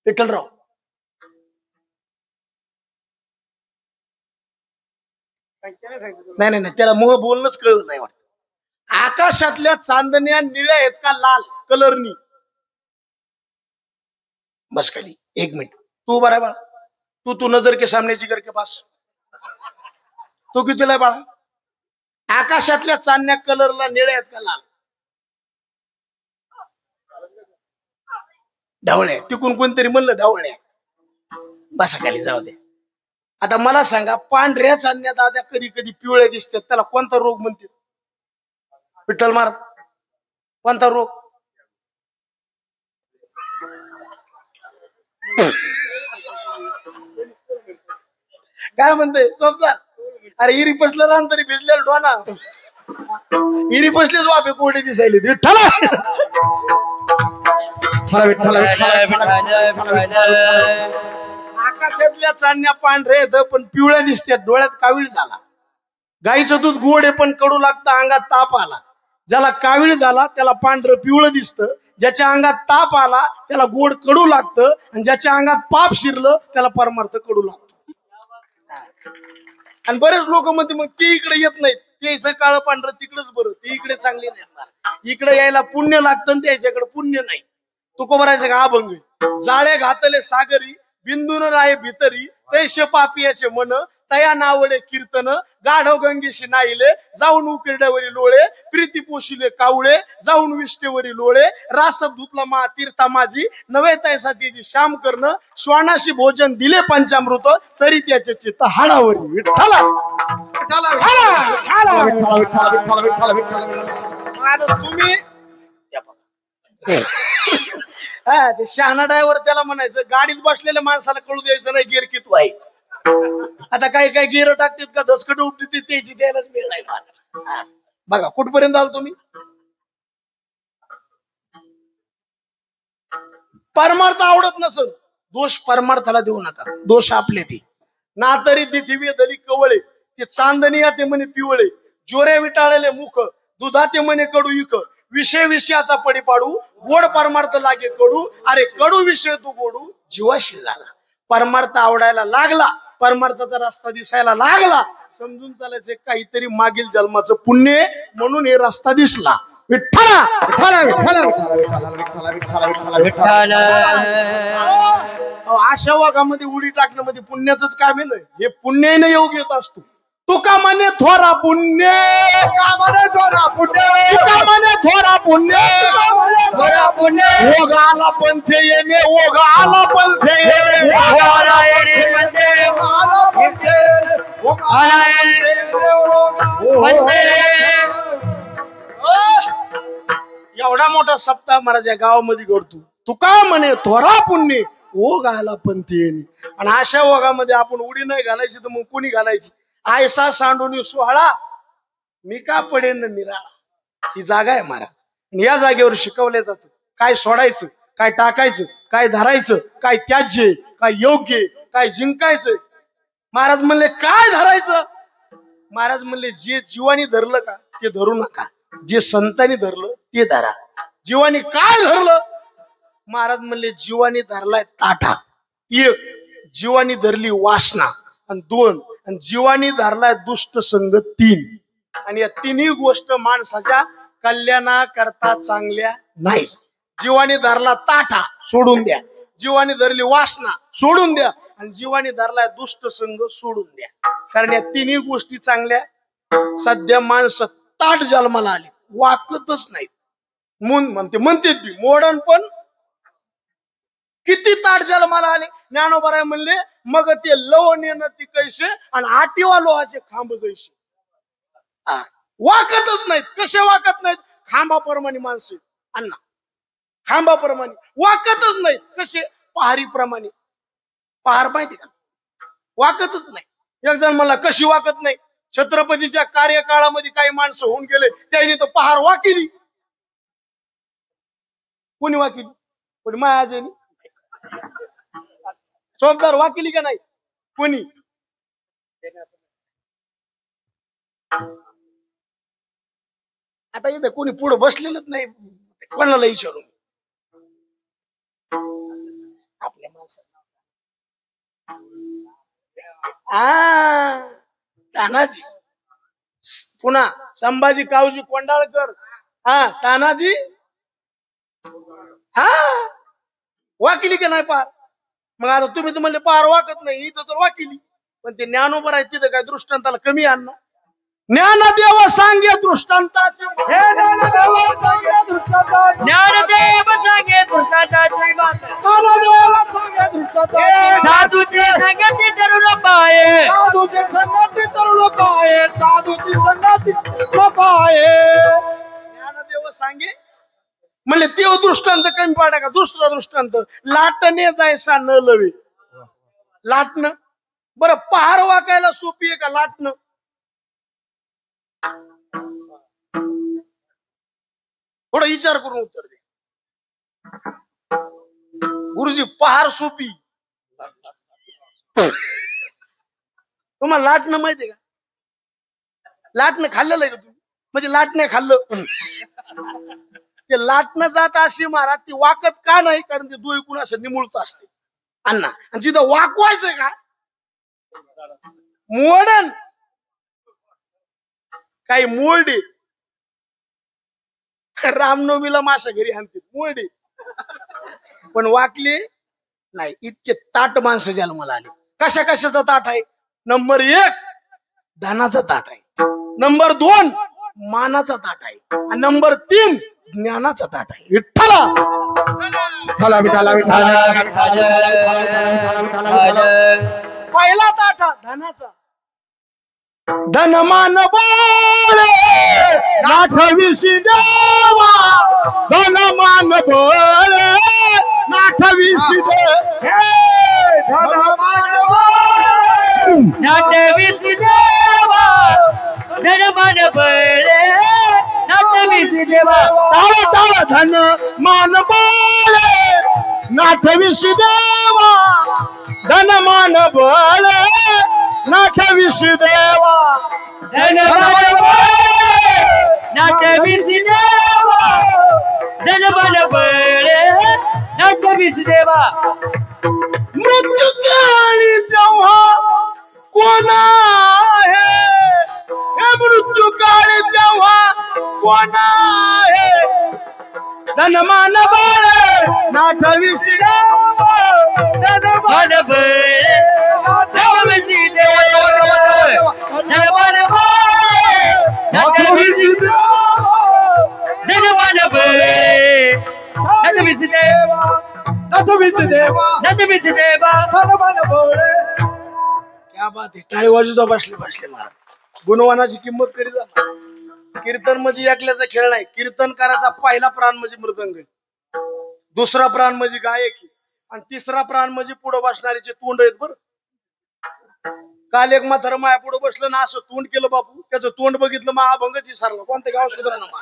S1: विठ्ठलराव, नाही नाही नाही, त्याला मोह बोलणंच कळलं नाही वाटत. आकाशातल्या चांदण्या निळ्या आहेत का लाल कलरनी? बस खाली. एक मिनिट. तू बरा बाळा, तू नजर के सामने जिगर के पास. तू कितीला आहे बाळा? आकाशातल्या चांदण्या कलरला निळ्या आहेत का लाल? ढवळ्या. तिकून कोणतरी म्हणलं ढवळ्या. बसा खाली, जाऊ दे. आता मला सांगा, पांढऱ्या चांदण्या दाद्या कधी कधी पिवळ्या दिसतात, त्याला कोणता रोग म्हणतात? विठ्ठल महाराज, कोणता रोग? काय म्हणते चोपदार? अरे इरी पसलं रान तरी भिजलेलं डोना. इरी पसलेच वापे कोरडे दिसायले. विठ्ठल आकाशातल्या चांदण्या पांढऱ्या आहेत पण पिवळ्या दिसतात, डोळ्यात कावीळ झाला. गाईचं दूध गोड आहे पण कडू लागतं, अंगात ताप आला. ज्याला कावीळ झाला त्याला पांढरं पिवळं दिसतं, ज्याच्या अंगात ताप आला त्याला गोड कडू लागतं, आणि ज्याच्या अंगात पाप शिरलं त्याला परमार्थ कडू लागतं. आणि बरेच लोक म्हणते मग ते इकडे येत नाहीत, त्याचं काळं पांढरं तिकडेच बरं, ते इकडे चांगले नाही. इकडे यायला पुण्य लागतं आणि त्याच्याकडे पुण्य नाही. तुको भरायचं का? अभंग. जाळे घातले सागरी बिंदून राहे भितरी, तैसे पापियाचे मन तया नावडे कीर्तन. गाढव गंगेशी नाईले जाऊन उकिरड्यावरी लोळे, प्रीती पोशिले कावळे जाऊन विष्टेवरी लोळे. रासप धुतला मा तीर्था माझी नवे तैसा तिची श्याम कर्ण. श्वानाशी भोजन दिले पंचामृत तरी त्याचे चित्त हाडावरी. विठ्ठला तुम्ही हा ते शहाणा ड्रायव्हर त्याला म्हणायचं, गाडीत बसलेल्या माणसाला कळू द्यायचं नाही गिअर किती आहे. आता काही काही गिअर टाकतात का दसकट उठते त्याची द्यायलाच मिळ नाही मला. बघा कुठपर्यंत आलो तुम्ही. परमार्थ आवडत नसल, दोष परमार्थाला देऊ नका. दोष आपले ती ना तरी ती ठिवी दली कवळे. ते चांदणी ते म्हणे पिवळे, जोरे विटाळलेले मुख दुधाते म्हणे कडू इक. विषय विषयाचा पडी पाडू गोड परमार्थ लागे कडू. अरे कडू विषय तू गोडू जीवाशी झाला. परमार्थ आवडायला लागला, परमार्थाचा रस्ता दिसायला लागला, समजून चालायचं काहीतरी मागील जन्माचं पुण्य म्हणून हे रस्ता दिसला. विठ्ठला अशा वाघामध्ये उडी टाकण्यामध्ये पुण्याचंच काम आहे ना. हे पुण्याने योग येत असतो. तुका म्हणे थोरा पुण्य, थोरा पुण्य, ओघाला पंथे येणे, ओघाला पंथे एवढा मोठा सप्ताह महाराज या गावामध्ये घडतो. तुका म्हणे थोरा पुण्य, ओघ आला पंथी येणे. आणि अशा ओघामध्ये आपण उडी नाही घालायची तर मग कोणी घालायची? आयसा सांडून सोहळा मी का पडेन निराळा. ही जागा आहे महाराज. या जागेवर शिकवलं जातं काय सोडायचं, काय टाकायचं, काय धरायचं, काय त्याज्य, काय योग्य, काय जिंकायचं. महाराज म्हणले काय धरायचं? महाराज म्हणले जे जीवानी धरलं का ते धरू नका, जे संतांनी धरलं ते धरा. जीवानी काय धरलं? महाराज म्हणले जीवानी धरलाय ताठा, एक जीवानी धरली वासना, आणि दोन आणि जीवानी धरलाय दुष्ट संग, तीन. आणि या तिन्ही गोष्ट माणसाच्या कल्याणाकरता चांगल्या नाही. जीवानी धरला ताठा सोडून द्या, जीवानी धरली वासना सोडून द्या, आणि जीवानी धरलाय दुष्ट संग सोडून द्या. कारण या तिन्ही गोष्टी चांगल्या सध्या माणसं ताट जन्माला आली, वाकतच नाहीत. म्हणते ती मॉडर्न पण किती ताट जन्माला आले ज्ञानोबराय म्हणले मग ते लव नेणं ती कैसे आणि आटीवा लोहाचे खांब जैसे. वाकतच नाहीत. कसे वाकत नाहीत? खांबाप्रमाणे माणसं अण्णा, खांबाप्रमाणे वाकतच नाहीत. कसे? पहारीप्रमाणे. पहार माहिती का? वाकतच नाही. एक जण मला कशी वाकत नाही? छत्रपतीच्या कार्यकाळामध्ये काही माणसं होऊन गेले त्यांनी तर पहार वाकिली. कोणी वाकिली? कोणी महाराजांनी चौकदार वाकिली का नाही? कोणी? आता इथं कोणी पुढे बसलेलंच नाही. कोणाला विचारून आपल्या माणसाला तानाजी, पुन्हा संभाजी कावजी कोंडाळकर, तानाजी वाकिली का नाही पार? मग आता तुम्ही तर म्हणले पार वाकत नाही, इथं तर वाकिली. पण ते ज्ञानोबर आहे तिथं काय दृष्टांताला कमी आणणार? ज्ञानदेव सांगे दृष्टांताचे,
S2: ज्ञानदेव सांगे दृष्टांताची बात. साधूची संगती तरुण पाये,
S3: साधूची संगती तरुण पाये, साधूची संगती तरुण पाये.
S1: ज्ञानदेव सांगे म्हणले तेव दृष्टांत कमी पाडा का? दुसरा दृष्टांत, लाटणे जायसा न लवे. लाटणं बरं पहार वाकायला सोपी आहे का लाटणं? थोडा विचार करून उत्तर दे गुरुजी. पहार सोपी, तुम्हाला लाटणं माहितीये का? लाटणं खाल्लेलं आहे का तुम्ही? म्हणजे लाटणे खाल्लं. ते लाटणं जात अशी महाराज ती वाकत का नाही? कारण ते दोन कुण असं निमुळत असते अण्णा. आणि तिथं वाकवायचंय का? मोडन काही मोल्डे रामनवमीला माशा घरी आणते मोल्डे, पण वाकले नाही. इतके ताट माणसं जन्माला आले. कशा कशाचा ताट आहे? नंबर 1 धनाचा ताट आहे, नंबर 2 मानाचा ताट आहे, आणि नंबर 3 ज्ञानाचा ताट आहे. विठ्ठला पहिला ताट हा धनाचा. धनमान बोळे नाठविसी देवा, धनमान बोळे नाठविसी देवा,
S2: नाठविसी देवा, धनमान बोळे नाठविसी देवा.
S1: ताळ ताळ धन मान बोळे नाठविसी देवा, धनमान बोळे नाठविसी देवा,
S2: धनमान बोळे नाठविसी देवा, धनमान बोळे नाठविसी देवा.
S1: मृत्यू काळी जेव्हा कोण आहे, हे मृत्यू काळी जेव्हा कोण आहे, धनमान बोळे नाठविसी देवा,
S2: धनमान बोळे नाठविसी देवा, धनमान बोळे नाठविसी देवा, धनमान बोळे नाठविसी देवा,
S3: नाठविसी देवा,
S2: नाठविसी देवा.
S3: धनमान बोळे.
S1: क्या बात आहे. टाळी वाजूचा बसले बसले महाराज. गुणवानाची किंमत करी जा. कीर्तन म्हणजे एकल्याचा खेळ नाही. कीर्तनकाराचा पहिला प्राण म्हणजे मृदंग, दुसरा प्राण म्हणजे गायकी, आणि तिसरा प्राण म्हणजे पुढे बसणारीचे तोंड आहेत. बरं काल एक म्हातारं माया पुढे बसलं ना, असं तोंड केलं बापू, त्याचं तोंड बघितलं मग अभंगच विसरला. कोणत्या गाव सुधारणा मा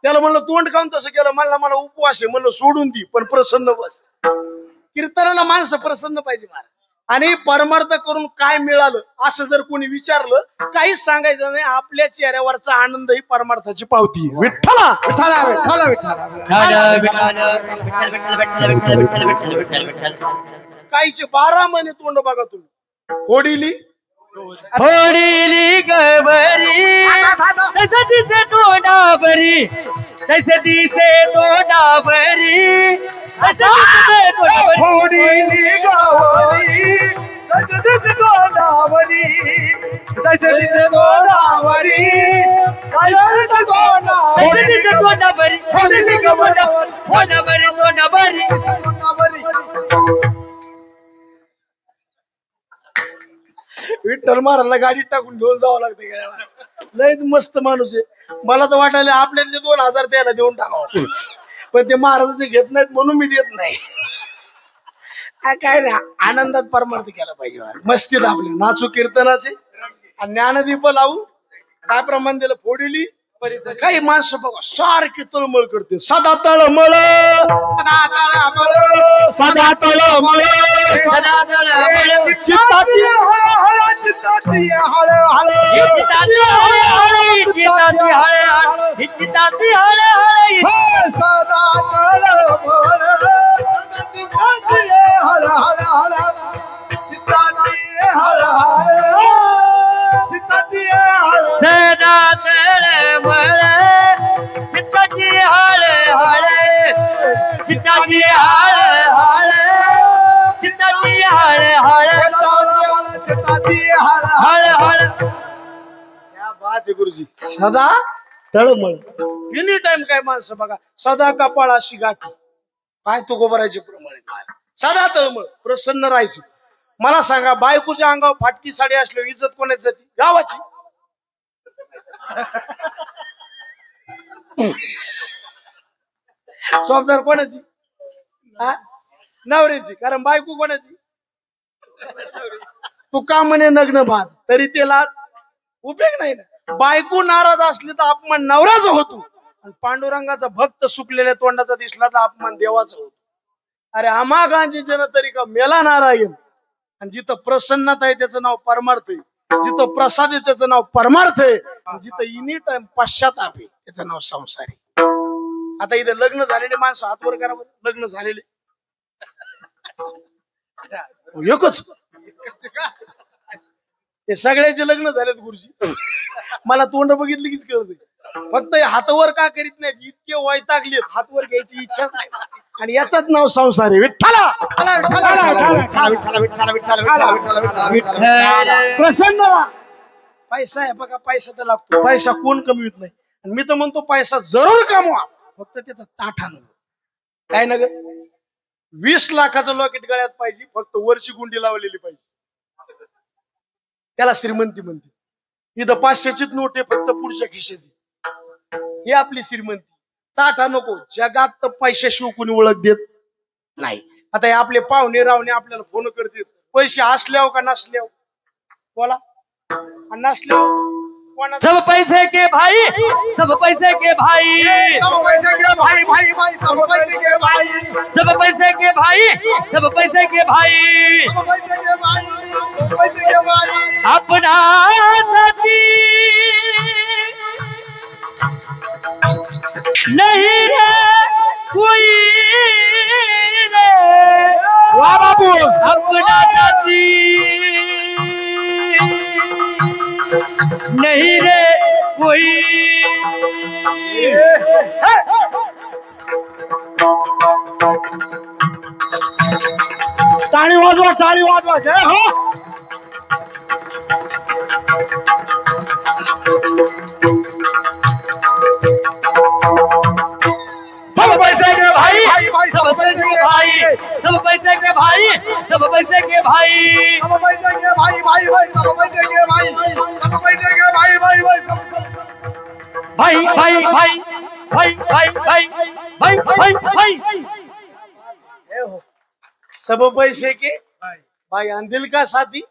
S1: त्याला म्हणलं तोंड काऊन तसं केलं? मला उपवास आहे. म्हणलं सोडून दी, पण प्रसन्न बस. कीर्तनाला माणसं प्रसन्न पाहिजे महाराज. आणि परमार्थ करून काय मिळालं असं जर कोणी विचारलं, काहीच सांगायचं नाही. आपल्या चेहऱ्यावरचा आनंद ही परमार्थाची पावती. विठ्ठला
S3: विठ्ठला विठ्ठला विठ्ठला.
S1: काहीचे 12 महिने तोंड बघा तुम्ही. होडीली
S2: होडीली गबरी तसं दिसे तोंडावरी, तसं दिसे तोंडावरी, तसं दिसे तोंडावरी.
S3: होडीली गवरी तसं दिसे तोंडावरी, तसं दिसे तोंडावरी, तसं दिसे तोंडावरी,
S2: तसं दिसे तोंडावरी, होडीली गबरी तोंडावरी, तोंडावरी.
S1: विठ्ठल महाराजला गाडीत टाकून घेऊन जावं लागतं गेल्याला. लय मस्त माणूस आहे. मला तर वाटायला आपल्यातले 2000 त्याला देऊन टाकावं, पण ते महाराजाचे घेत नाहीत म्हणून मी देत नाही. काय नाही, आनंदात परमार्थ केला पाहिजे. मस्तीत आपले नाचू कीर्तनाचे आणि ज्ञानदीप लावू. काय प्रमाण दिलं फोडीली. काही माणसं बघा सारखी तळमळ करते. सदा तळमळ सदा तळमळ चित्ताची गुरुजी सदा तळमळ. एनी टाइम काय माणसं बघा सदा कपाळ अशी गाठी. काय तो गोबराचे प्रमाणे सदा तळमळ प्रसन्न राहायचं. मला सांगा बायकोच्या अंगावर फाटकी साडी असल्यावर इज्जत कोणाची जाती? गावाची. जबाबदार कोणाची? नवऱ्याची. कारण बायको कोणाची? तू का म्हणे नग्न भात तरी त्याला उपयोग नाही ना. बायको नाराज असली तर अपमान नवऱ्याचा होतो आणि पांडुरंगाचा भक्त सुकलेल्या तोंडाचा दिसला तर अपमान देवाचा होतो. अरे आम्हा गांजी जन तरी का मेला नारायण. आणि जिथं प्रसन्नता आहे त्याचं नाव परमार्थ आहे, जिथं प्रसाद आहे त्याचं नाव परमार्थ आहे, जिथं एनी टाइम पश्चाताप आहे त्याचं नाव संसार आहे. आता इथे लग्न झालेले माणसं हातवर करा बरं. लग्न झालेले एकच. हे सगळ्याचे लग्न झालेत गुरुजी. मला तोंड बघितली कीच कळत. फक्त हातवर का करीत नाहीत, इतके वैतागलेत हातवर घ्यायची इच्छा नाही. आणि याचंच नाव संसार आहे. विठ्ठला प्रसन्न राहा. पैसा आहे बघा, पैसा तर लागतो. पैसा कोण कमवित नाही. आणि मी तर म्हणतो पैसा जरूर कमवा, फक्त त्याचा ताठा नको. काय ना ग 20 लाखाचं लॉकेट गळ्यात पाहिजे, फक्त वरची गुंडी लावलेली पाहिजे. त्याला श्रीमंती म्हणते. इथं 500ची नोट आहे, फक्त पुढच्या खिशात. ही आपली श्रीमंती. ताठा नको. जगात तर पैशाशिवाय कोणी ओळख देत नाही. आता हे आपले पाहुणे रावणे आपल्याला फोन करतात. पैसे असल्यावर का नसल्यावर बोला. नसल्यावर कोणा
S2: सब पैसे के भाई, सब पैसे के भाई,
S3: सब पैसे के भाई भाई भाई, सब पैसे के भाई,
S2: सब पैसे के भाई, सब पैसे के भाई,
S3: सब पैसे के भाई, सब पैसे के भाई.
S2: अपना साथी नहीं है कोई रे.
S1: वा बाबू.
S2: अपना साथी नहीं रे कोई.
S1: टाळी वाजवा, टाळी वाजवा. जय हो.
S2: सब पैसे के भाई, सब पैसे के भाई, सब पैसे के भाई, सब पैसे के भाई,
S3: सब पैसे के भाई भाई भाई, सब पैसे के भाई, सब पैसे के भाई भाई भाई,
S2: भाई भाई भाई भाई भाई भाई भाई भाई भाई.
S1: सब पैसे के भाई. आणि दिल का साथी.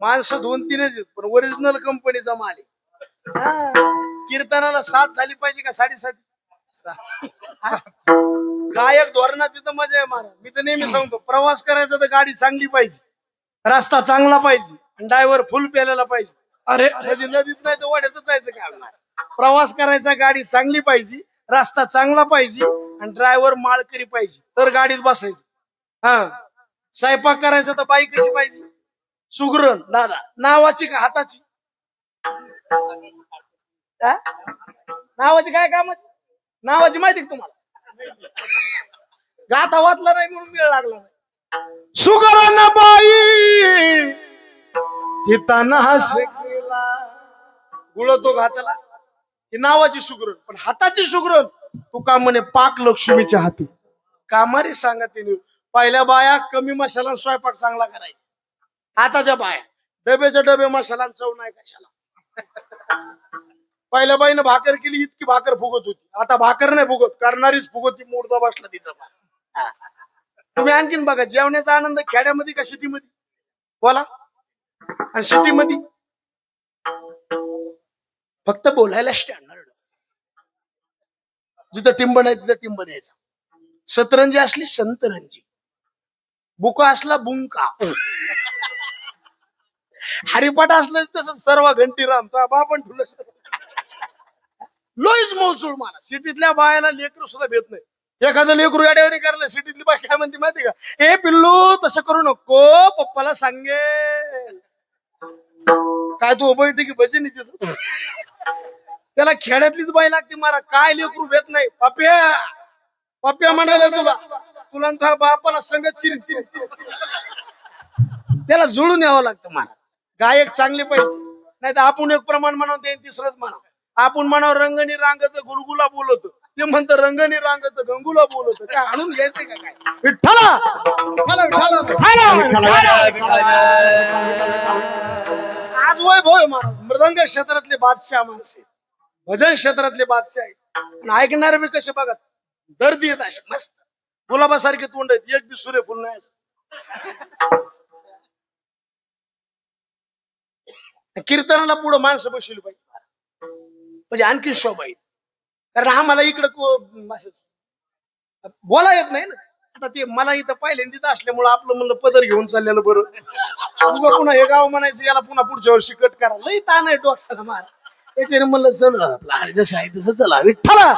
S1: माणसं 2-3 आहेत पण ओरिजिनल कंपनीचा माल आहे. कीर्तनाला 7 झाली पाहिजे का 7.5? गायक धोरणात तिथं मजा आहे महाराज. मी तर नेहमी सांगतो प्रवास करायचा तर गाडी चांगली पाहिजे, रस्ता चांगला पाहिजे आणि ड्रायव्हर फुल प्यालेला पाहिजे.
S2: अरे
S1: म्हणजे नदीत नाही तर वाड्यातच जायचं काय. प्रवास करायचा गाडी चांगली पाहिजे, रस्ता चांगला पाहिजे आणि ड्रायव्हर माळकरी पाहिजे तर गाडीत बसायचं. स्वयंपाक करायचा तर बाई कशी पाहिजे? सुगरण दादा. नावाची का हाताची? नावाची काय कामाची? नावाची माहिती का तुम्हाला? गाथा वाचला नाही म्हणून वेळ लागला नाही. सुगरण बाई तिथं हसला गुळतो घाताला. ही नावाची सुगरण. पण हाताची सुगरण तू का म्हणे पाक लक्ष्मीच्या हाती. कामारी सांगा तिने पहिल्या बाया कमी मसाला स्वयंपाक चांगला करायचा. आताच्या बाया डब्याच्या डबे मसाला चव नाही कशाला. पहिल्या बाईनं भाकर केली इतकी भाकर फुगत होती, आता भाकर नाही फुगत, करणारीच फुगत, मुर्दा बसला तिचा. तुम्ही आणखीन बघा जेवण्याचा आनंद खेड्यामध्ये का सिटीमध्ये बोला, आणि सिटीमध्ये फक्त बोलायला स्टँडर्ड. जिथं टिंब नाही तिथं टिंब द्यायचा. सतरंजी असली संतरंजी, बुका असला बुंका, हरिपाठ असलं तसं सर्व घंटी राम तो बापण ठुलं. लोईच मौसूळ मला. सिटीतल्या बायाला लेकरू सुद्धा भेट नाही. एखादं लेकरू याड्यावर करायला सिटीतली बाई काय म्हणते माहिती का, ए पिल्लू तसं करू नको, पप्पाला सांगे. काय तू बैठकी की भजन तिथं. त्याला खेड्यातलीच बाई लागते मला, काय लेकरू भेट नाही. पप्प्या पप्प्या म्हणाले तुला, तुला तुझ्या बापाला संगत शिरी. त्याला जुळून यावं लागतं मला. गायक चांगले पैसे नाही तर आपण एक प्रमाण म्हणावं, ते तिसरंच म्हणावं. आपण म्हणावं रंगणी रांगत गुलगुला बोलत, ते म्हणतं रंगणी रांगत गंगुला बोलत. काय आणून घ्यायचंय का काय. विठ्ठला आज वैभव आहे महाराज. मृदंग क्षेत्रातले बादशाह माणसे, भजन क्षेत्रातले बादशाह आहे. ऐकणारे मी कसे बघा दर्दी येत असे मस्त गुलाबासारखे तोंड आहेत, एक बी सूर्यफुल नाही. कीर्तनाला पुढे माणसं बसवली पाहिजे म्हणजे आणखी शोभा येईल. कारण आम्हाला इकडं बोला येत नाही ना. आता ते मला इथं पहिल्यांदा असल्यामुळं आपलं म्हणलं पदर घेऊन चाललेलं बरं. पुन्हा हे गाव म्हणायचं याला पुन्हा पुढच्या वर्षी कट करा, लई ताण आहे डोक्याला मार. त्याच्याने म्हणलं चल आपलं जसं आहे तसं चला. विठ्ठला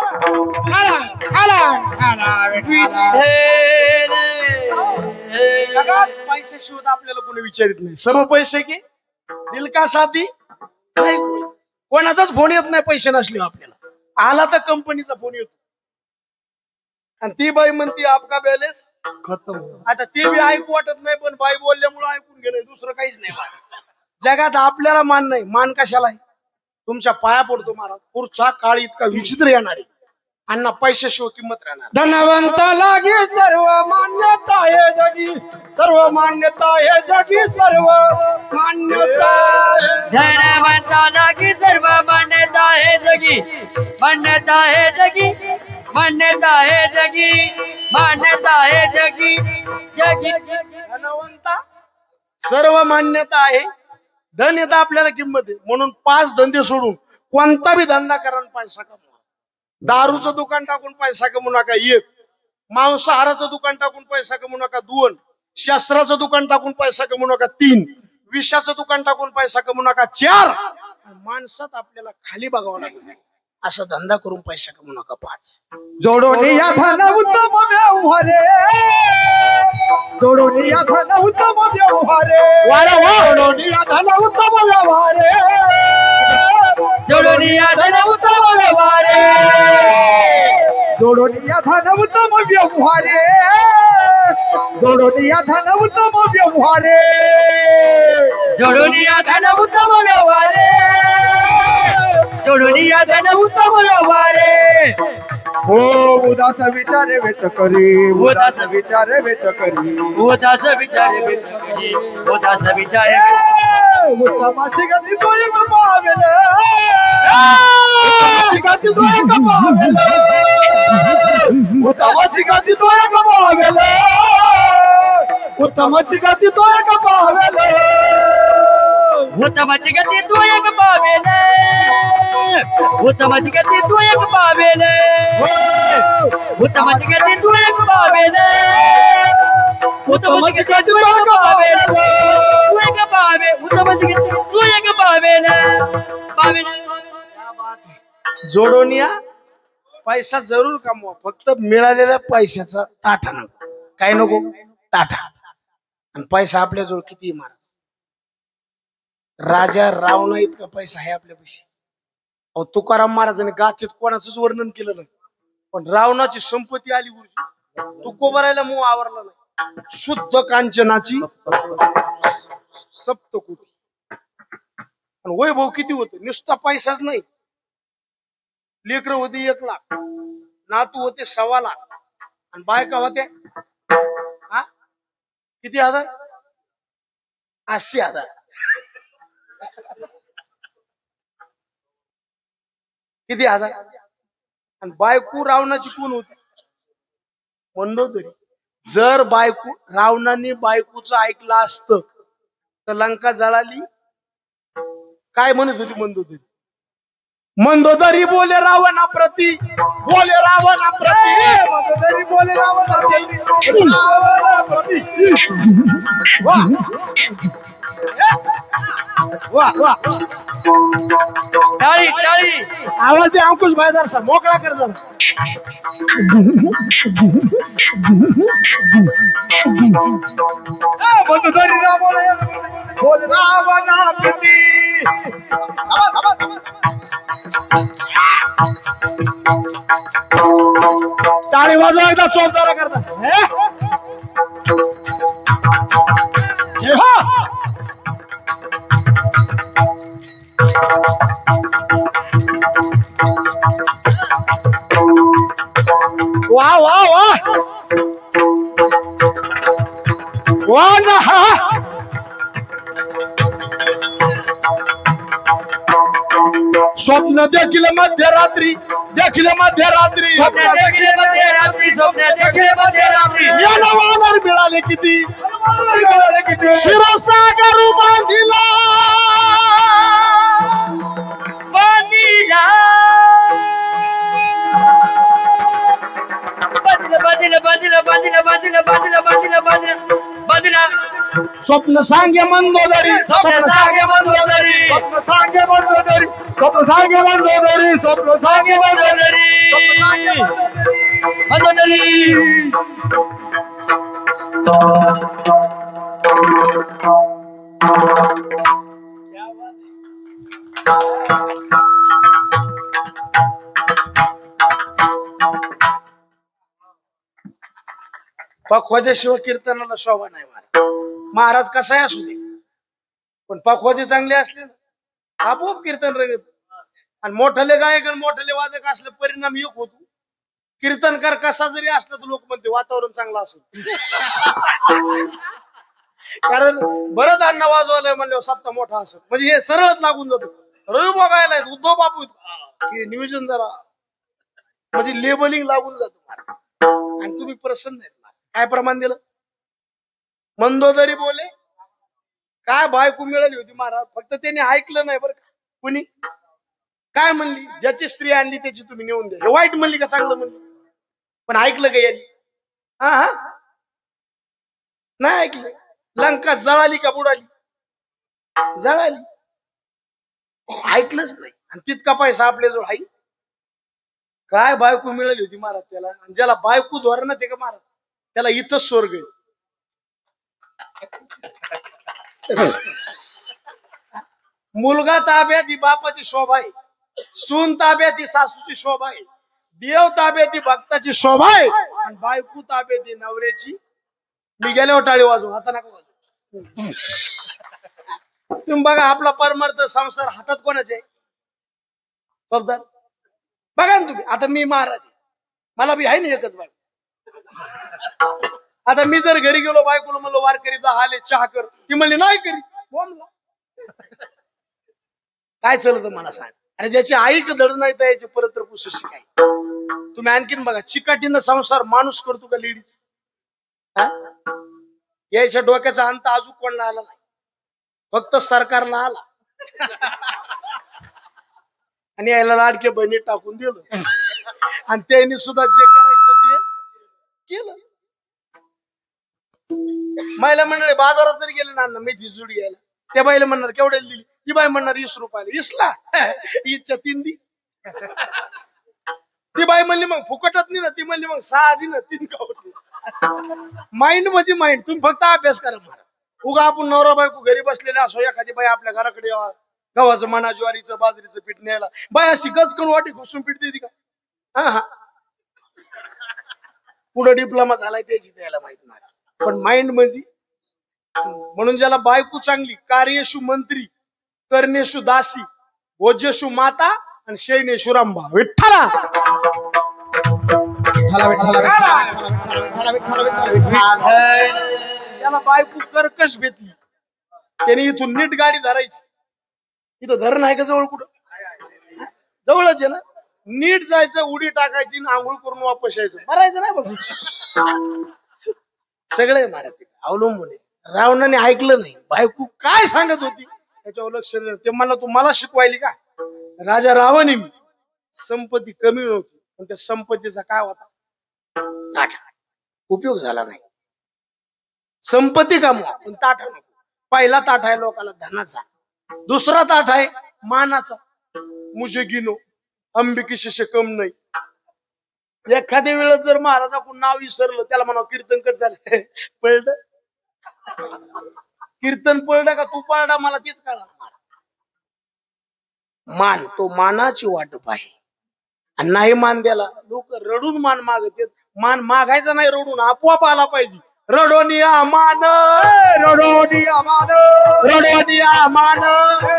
S1: जगात पैसे शोध आपल्याला कोणी विचारित नाही. सर्व पैसे की दिल का साथी नाही. कोणाचाच फोन येत नाही पैसे नसले आपल्याला. आला तर कंपनीचा फोन येतो आणि ती बाई म्हणते आपका बॅलेन्स खतम. आता ते बी ऐकू वाटत नाही, पण बाई बोलल्यामुळे ऐकून घेणं, दुसरं काहीच नाही. जगात आपल्याला मान नाही. मान कशाला आहे. तुमच्या पाया पडतो महाराज. पुढचा काळ इतका विचित्र येणार आहे, अण्णा पैशाशिवाय किंमत राहणार.
S3: धनवंत लागे सर्व मान्यता आहे जगी, सर्व मान्यता आहे जगी, सर्व मान्यता.
S2: धनवंत लागे सर्व मान्यता आहे जगी, मान्यता आहे जगी, मान्यता आहे जगी, मान्यता आहे जगी. जगी
S1: धनवंता सर्व मान्यता आहे. धन येतं आपल्याला किंमत आहे. म्हणून 5 धंदे सोडून कोणता बी धंदा करा आणि पैसा कमवा. दारूचं दुकान टाकून पैसा कमवू नका 1, मांसाहाराचं दुकान टाकून पैसा कमवू नका 2, शस्त्राचं दुकान टाकून पैसा कमवू नका 3, विषाचं दुकान टाकून पैसा कमवू नका 4, माणसात आपल्याला खाली बघावं लागेल असं धंदा करून पैसा कमवू नका 5.
S3: जोडून या धन उत्तम व्यवहारे, जोडून या धन उत्तम व्यवहारे, जोडून या धन उत्तम व्यवहारे,
S2: जोडून या धन उत्तम व्यवहारे,
S3: जोडून या धन उत्तम व्यवहारे, जोडून या धन उत्तम व्यवहारे,
S2: जोडून या धन उत्तम व्यवहारे, जोडून या धन उत्तम व्यवहारे.
S3: हो उदास विचारे वेच करी, उदास विचारे वेच करी,
S2: उदास विचारे वेच करी, उदास विचारे
S3: उत्तमाची गती तो एक पावेल, उत्तमाची गती तो एक पावेल, उत्तमाची गती तो एक पावेल, उत्तमाची गती तो एक पावेल,
S2: उत्तमाची गती तू एक पावेल, उत्तमाची गती तू एक पावेल, उत्तमाची गती तू एक पावेल, उत्तमाची गती तू एक पावेल, तू एक पावे, उत्तमाची गती तू एक पावेल, पावेल.
S1: जोडून या पैसा जरूर कमवा, फक्त मिळालेल्या पैशाचा ताठा नको. काय नको ताठा. आणि पैसा आपल्याजवळ किती महाराज. राजा रावणा इतका पैसा आहे आपल्यापाशी. अहो तुकाराम महाराजांनी गाथेत कोणाचंच वर्णन केलं नाही, पण रावणाची संपत्ती आली गुरुजी. तुकोबरायला मोह आवरला नाही. शुद्ध कांचनाची सप्तकोटी. पण वैभव किती होतं. नुसता पैसाच नाही, लेकर होते 1 लाख, नातू होते 1.25 लाख, आणि बायका होत्या किती हजार, 80,000. किती हजार? आणि बायको रावणाची कोण होती? मंदोदरी. जर बायको रावणाने बायकोचं ऐकलं असतं तर लंका जळाली. काय म्हणत होती मंदोदरी? मंदोदरी बोले रावणा प्रती, बोले रावणा प्रती,
S3: मंदोदरी बोले रावणा प्रती.
S1: वा वा.
S2: टाळी टाळी.
S1: आवाज दे अंकुश भाई, जरा मोकळा कर जरा.
S3: मंदोदरी रावणा बोले रावणा प्रती.
S1: टाळी वाजवा एकदा चोपदारा करता. वा वा वा वा ना. स्वप्न देखील मध्यरात्री, देखील मध्यरात्री,
S2: स्वप्न देखील मध्यरात्री, स्वप्न देखील मध्यरात्री.
S1: याला वानर मिळाले किती, क्षीरसागर बांधिला,
S2: बांधिला. बांधिला बांधिला बांधिला बांधिला बांधिला बांधिला बांधिला बांधिला.
S1: स्वप्न सांगे मंदोदरी,
S2: स्वप्न सांगे मंदोदरी,
S3: स्वप्न सांगे मंदोदरी, स्वप्न सांगे मंदोदरी, स्वप्न सांगे
S2: मंदोदरी, मंदोदरी.
S1: पखवाद्याशिवाय कीर्तनाला शोभा नाही. महाराज कसाही असू दे, पण पखवादे चांगले असले ना आपोआप कीर्तन रंगत. आणि मोठाले गायक आणि मोठाले वादक असले परिणाम एक होतो. कीर्तनकार कसा जरी असला तर लोक म्हणते वातावरण चांगलं असेल. कारण बरंच अन्न वाजवलंय म्हणल्यावर सप्ताह मोठा असेल म्हणजे हे सरळच लागून जातो. रवी बघायला उद्धव बापू की नियोजन जरा म्हणजे लेबलिंग लागून जातो. आणि तुम्ही प्रसन्न आहेत. काय प्रमाण दिलं? मंदोदरी बोले. काय बायको मिळाली होती महाराज, फक्त त्यांनी ऐकलं नाही बरं का. कुणी काय म्हणली? ज्याची स्त्री आणली त्याची तुम्ही नेऊन द्या. हे वाईट म्हणली का चांगलं म्हणली? पण ऐकलं का यांनी? हा हा नाही ऐकलं. लंका जळाली का बुडाली? जळाली. ऐकलंच नाही. आणि तितका पैसा आपल्याजवळ आहे. काय बायको मिळाली होती महाराज त्याला. आणि ज्याला बायको धोरण ते का महाराज त्याला इथंच स्वर्ग आहे. मुलगा ताब्यात ही बापाची शोभा आहे, सून ताब्यात ही सासूची शोभा आहे, देव ताब्यात ही भक्ताची शोभा आहे, आणि बायको ताब्यात ही नवऱ्याची. मी गेल्यावर टाळी वाजवू, आता नका वाजवू. तुम्ही बघा आपला परमार्थ संसार हातात कोणाचे? जबाबदार बघा ना तुम्ही. आता मी महाराज आहे, मला बी आहे ना एकच बायको. आता मी जर घरी गेलो बायकोला म्हणलं वारकरीचा हाले चहा कर, ती म्हणली नाही करी. बोंबला. काय चालत मला सांग. आणि ज्याची आई धड नाही तर याची परत तर पुसू काय. तुम्ही आणखीन बघा चिकाटीनं संसार माणूस करतो का लेडीज? याच्या डोक्याचा अंत अजून कोणाला आला नाही, फक्त सरकारला आला. आणि यायला लाडके बहिणी टाकून दिलं. आणि त्यांनी सुद्धा जे करायचं ते केलं. महिला मंडळी बाजारात जरी गेले ना मेथी जुडी घ्यायला, त्या बाईला म्हणणार केवढ्याला दिली? ती बाई म्हणणार 20 रुपयाला. 20ला ईदच्या 3 दी. ती बाई म्हणली मग फुकटच नाही ना. ती म्हणली मग 6 दी ना 3 का. माइंड म्हणजे माइंड. तुम्ही फक्त अभ्यास करा मला. उगा आपण नवरा बायको घरी बसलेले असो, एखादी बाई आपल्या घराकडे यावा, गव्हाचं म्हणा ज्वारीचं बाजरीचं पीठ न्यायला, बाई अशी गचकन वाटी घुसून पीठ देते का? हा हा पुढे डिप्लोमा झालाय त्याची द्यायला माहित नाही. पण माइंड म्हणजे म्हणून ज्याला बायको चांगली, कार्येशु मंत्री, कर्णेशु दासी, भोज्यशु माता आणि शयनेशु रंभा. विठ्ठला. ज्याला बायको कर्कश भेटली त्याने इथून नीट गाडी धरायची, इथं धरण आहे का जवळ कुठं? जवळच आहे ना. नीट जायचं, उडी टाकायची, आंघोळ करून वापस यायचं, मरायचं नाही बघ. सगळे मारत अवलंबून आहे. रावणाने ऐकलं नाही, बायको काय सांगत होती त्याच्यावर लक्ष दिलं. ते मला तुम्हाला शिकवायली का? राजा रावणी संपत्ती कमी नव्हती, पण त्या संपत्तीचा काय होता? ताठ. उपयोग झाला नाही. संपत्ती कमवा पण ताठ नको. पहिला ताठ आहे लोकांना धनाचा, दुसरा ताठ आहे मानाचा. मुझे गिनो अंबिकेशी शकम नाही. एखाद्या वेळेस जर महाराजाकडून नाव विसरलं, त्याला म्हणा कीर्तन कसं झालं पळलं. कीर्तन पळलं का तू पळला मला तेच कळलं. मान तो मानाची वाटप आहे. आणि नाही मान द्याला लोक रडून मान मागत. मान मागायचा नाही, रडून आपोआप आला पाहिजे. रडोनिया मान,
S3: रडोनिया मान,
S1: रडोनिया मान,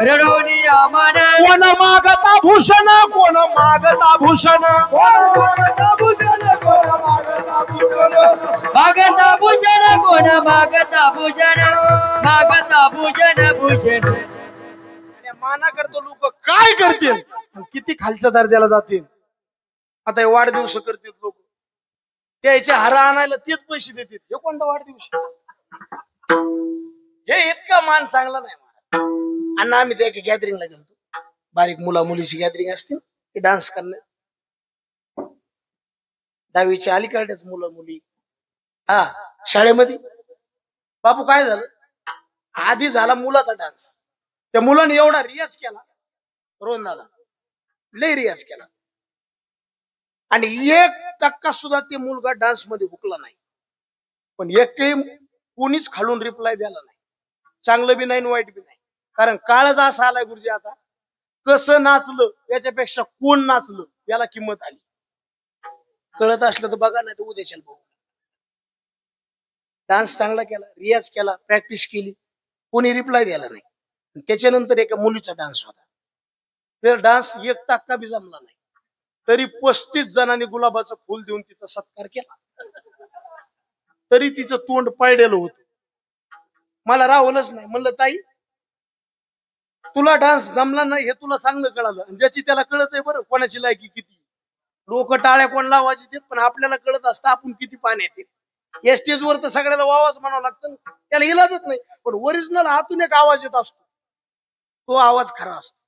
S2: रडोनिया मान.
S1: कोण मागता भूषण, कोण मागता भूषण,
S3: मागता भूषण, कोण मागता भूषण,
S2: मागता भूषण, कोण मागता भूषण, मागता भूषण भूषण.
S1: मानाकरता लोक काय करतील, किती खालच्या दर्जाला जातील. आता हे वाढदिवस करतील लोक, त्याचे हार आणायला तेच पैसे देतील. हे कोणता वाढदिवस? हे इतका मान चांगला नाही. आणि आम्ही त्या गॅदरिंगला गेलतो, बारीक मुला मुलीची गॅदरिंग असते ते डान्स करणे. 10वीच्या अलीकडेच मुलं मुली हा शाळेमध्ये. बापू काय झालं, आधी झाला मुलाचा डान्स. त्या मुलाने एवढा रियाज केला, रोहन दादा लय रियाज केला, आणि 1% सुद्धा ते मुलगा डान्स मध्ये हुकला नाही. पण एकही कोणीच खालून रिप्लाय द्याला नाही. चांगलं बी नाही वाईट बी नाही. कारण काळच असा आलाय गुरुजी, आता कसं नाचलं याच्यापेक्षा कोण नाचलं याला किंमत आली. कळत असलं तर बघा, नाही तर उद्याच्या बघू. डान्स चांगला केला, रियाज केला, प्रॅक्टिस केली, कोणी रिप्लाय द्यायला नाही. त्याच्यानंतर एका मुलीचा डान्स होता. तर डान्स 1% बी जमला नाही, तरी 35 जणांनी गुलाबाचं फुल देऊन तिचा सत्कार केला. तरी तिचं तोंड पाळलेलं होतं. मला राहवलंच नाही. म्हणलं ताई, तुला डान्स जमला नाही हे तुला चांगलं कळालं, आणि ज्याची त्याला कळत आहे बरं कोणाची लायकी किती. लोक टाळ्या कोण लावायची देत, पण आपल्याला कळत असतं आपण किती पाण्यात येत. या स्टेजवर तर सगळ्याला वावाच म्हणावं लागतं, त्याला इलाजच नाही. पण ओरिजिनल आतून एक आवाज येत असतो, तो आवाज खरा असतो.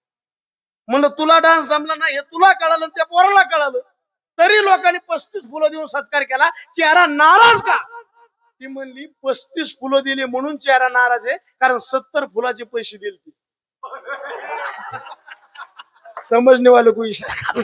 S1: म्हणलं तुला डान्स जमला नाही हे तुला कळालं, त्या पोराला कळालं, तरी लोकांनी 35 फुलं देऊन सत्कार केला. चेहरा नाराज का? ती म्हणली 35 फुलं दिली म्हणून चेहरा नाराज आहे, कारण 70 फुलाचे पैसे दिले. समजणे वाले को इशारा